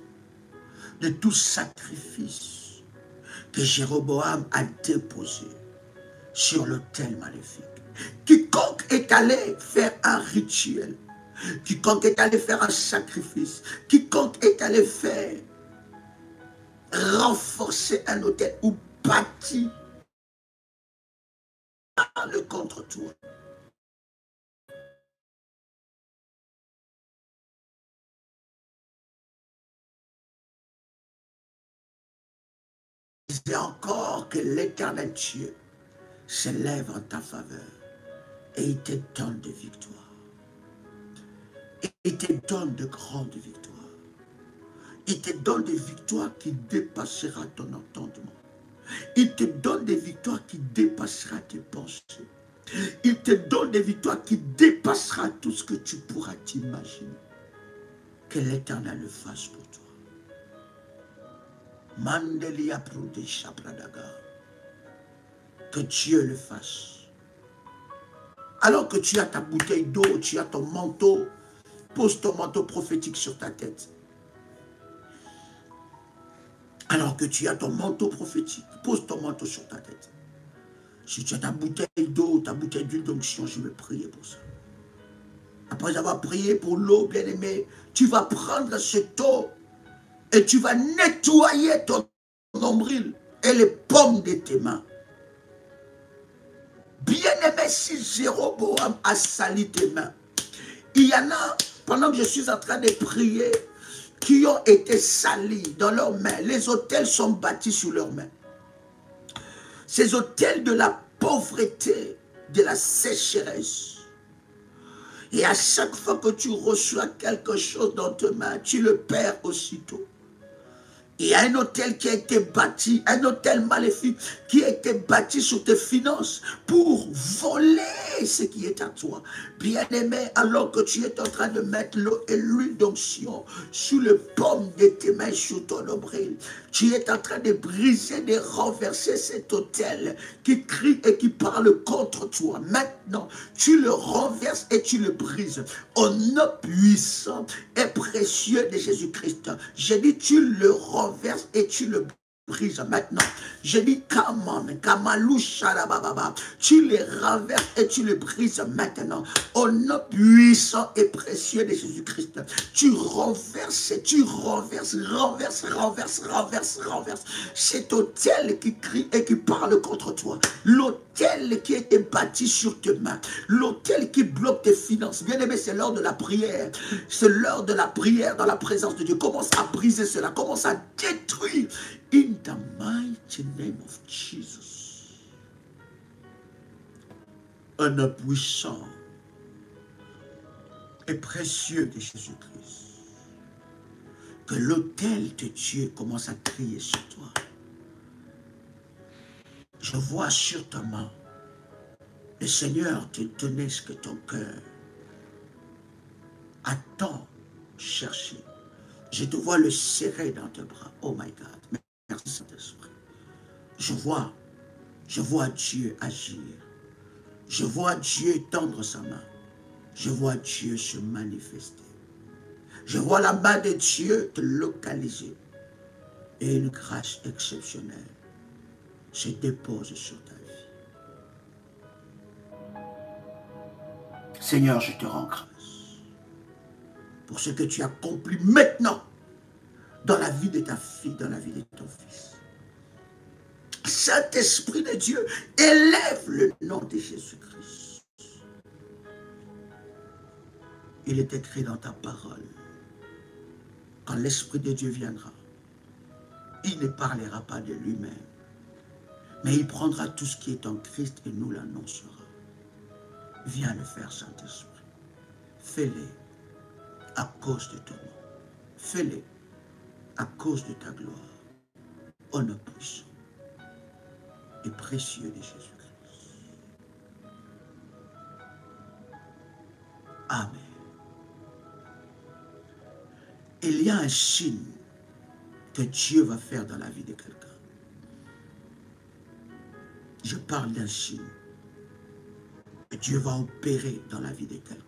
de tout sacrifice que Jéroboam a déposé sur l'autel maléfique. Quiconque est allé faire un rituel, quiconque est allé faire un sacrifice, quiconque est allé faire renforcer un autel ou bâtir le contre toi. C'est encore que l'Éternel Dieu s'élève en ta faveur et il te donne des victoires. Et il te donne de grandes victoires. Il te donne des victoires qui dépasseront ton entendement. Il te donne des victoires qui dépasseront tes pensées. Il te donne des victoires qui dépasseront tout ce que tu pourras t'imaginer. Que l'Éternel le fasse pour toi. Mandelia Prude Shabradaga. Que Dieu le fasse. Alors que tu as ta bouteille d'eau, tu as ton manteau, pose ton manteau prophétique sur ta tête. Alors que tu as ton manteau prophétique, pose ton manteau sur ta tête. Si tu as ta bouteille d'eau, ta bouteille d'huile d'onction, je vais prier pour ça. Après avoir prié pour l'eau, bien-aimé, tu vas prendre cette eau et tu vas nettoyer ton nombril et les paumes de tes mains. Bien-aimé, si Jéroboam a sali tes mains, il y en a, pendant que je suis en train de prier, qui ont été salis dans leurs mains. Les autels sont bâtis sur leurs mains. Ces autels de la pauvreté, de la sécheresse. Et à chaque fois que tu reçois quelque chose dans tes mains, tu le perds aussitôt. Il y a un hôtel qui a été bâti, un hôtel maléfique qui a été bâti sur tes finances pour voler ce qui est à toi. Bien-aimé, alors que tu es en train de mettre l'eau et l'huile d'onction sous le paume de tes mains, sur ton nombril, tu es en train de briser, de renverser cet hôtel qui crie et qui parle contre toi. Maintenant, tu le renverses et tu le brises. Au nom puissant et précieux de Jésus-Christ, j'ai dit tu le renverses et tu le brises maintenant. Je dis tu les renverses et tu le brises maintenant. Au nom puissant et précieux de Jésus-Christ, tu renverses, renverses cet hôtel qui crie et qui parle contre toi. L'hôtel qui était bâti sur tes mains, l'hôtel qui bloque tes finances. Bien aimé, c'est l'heure de la prière. C'est l'heure de la prière dans la présence de Dieu. Commence à briser cela, commence à détruire. In the mighty name of Jesus. Un nom puissant et précieux de Jésus-Christ. Que l'autel de Dieu commence à crier sur toi. Je vois sur ta main, le Seigneur te donnait ce que ton cœur a tant cherché. Je te vois le serrer dans tes bras. Oh my God. Merci Saint-Esprit. Je vois Dieu agir. Je vois Dieu tendre sa main. Je vois Dieu se manifester. Je vois la main de Dieu te localiser. Et une grâce exceptionnelle se dépose sur ta vie. Seigneur, je te rends grâce pour ce que tu accomplis maintenant dans la vie de ta fille, dans la vie de ton fils. Saint-Esprit de Dieu, élève le nom de Jésus-Christ. Il est écrit dans ta parole, quand l'Esprit de Dieu viendra, il ne parlera pas de lui-même, mais il prendra tout ce qui est en Christ et nous l'annoncera. Viens le faire, Saint-Esprit. Fais-le à cause de ton nom. Fais-le à cause de ta gloire. Au nom puissant et précieux de Jésus-Christ. Amen. Il y a un signe que Dieu va faire dans la vie de quelqu'un. Je parle d'un signe que Dieu va opérer dans la vie de quelqu'un.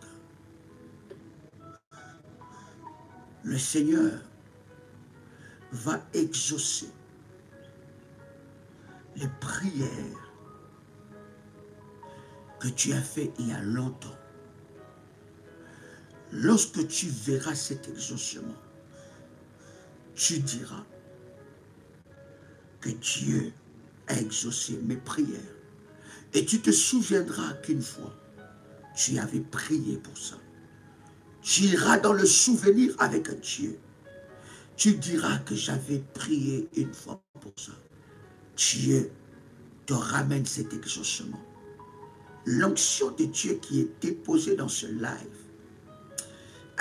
Le Seigneur va exaucer les prières que tu as faites il y a longtemps. Lorsque tu verras cet exaucement, tu diras que Dieu a exaucé mes prières. Et tu te souviendras qu'une fois, tu avais prié pour ça. Tu iras dans le souvenir avec Dieu. Tu diras que j'avais prié une fois pour ça. Dieu te ramène cet exaucement. L'onction de Dieu qui est déposée dans ce live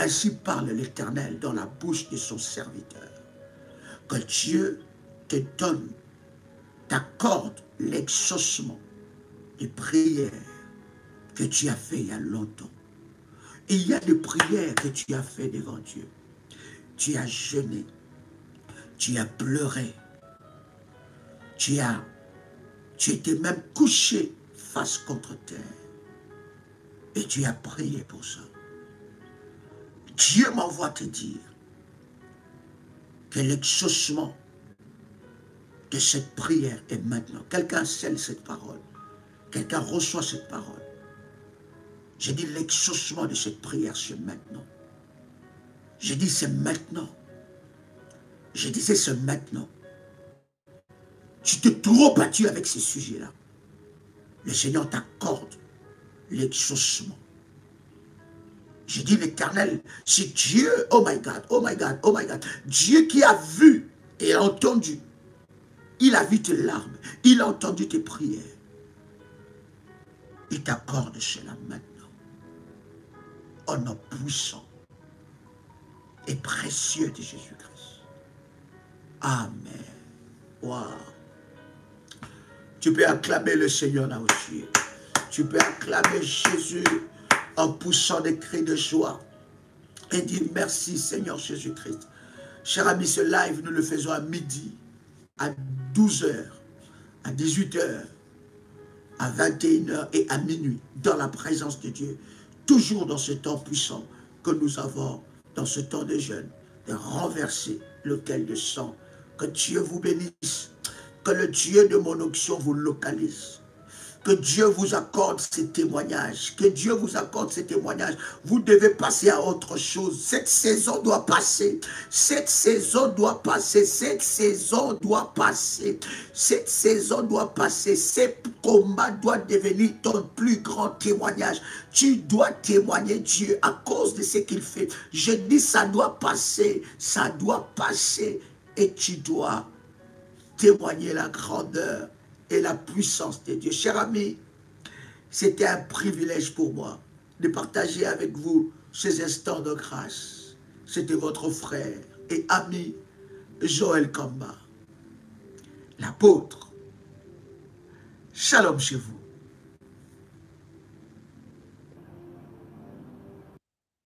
Ainsi parle l'Éternel dans la bouche de son serviteur. Que Dieu te donne, t'accorde l'exaucement des prières que tu as fait il y a longtemps. Et il y a des prières que tu as fait devant Dieu. Tu as jeûné, tu as pleuré, tu étais même couché face contre terre. Et tu as prié pour ça. Dieu m'envoie te dire que l'exaucement de cette prière est maintenant. Quelqu'un scelle cette parole. Quelqu'un reçoit cette parole. J'ai dit l'exaucement de cette prière, c'est maintenant. J'ai dit c'est maintenant. Je disais c'est maintenant. Tu t'es trop battu avec ces sujets-là. Le Seigneur t'accorde l'exaucement. J'ai dit l'Éternel, c'est Dieu, oh my God, oh my God, oh my God. Dieu qui a vu et a entendu. Il a vu tes larmes, il a entendu tes prières. Il t'accorde cela maintenant. Au nom puissant et précieux de Jésus-Christ. Amen. Wow. Tu peux acclamer le Seigneur là aussi. Tu peux acclamer Jésus en poussant des cris de joie et dire merci Seigneur Jésus-Christ. Chers amis, ce live, nous le faisons à midi, à 12h, à 18h, à 21h et à minuit, dans la présence de Dieu. Toujours dans ce temps puissant que nous avons, dans ce temps de jeûne, de renverser l'autel de sang. Que Dieu vous bénisse, que le Dieu de mon onction vous localise. Que Dieu vous accorde ces témoignages. Que Dieu vous accorde ces témoignages. Vous devez passer à autre chose. Cette saison doit passer. Cette saison doit passer. Cette saison doit passer. Cette saison doit passer. Ces combats doivent devenir ton plus grand témoignage. Tu dois témoigner Dieu à cause de ce qu'il fait. Je dis ça doit passer. Ça doit passer. Et tu dois témoigner la grandeur et la puissance de Dieu. Chers amis, c'était un privilège pour moi de partager avec vous ces instants de grâce. C'était votre frère et ami Joël Kamba, l'apôtre. Shalom chez vous.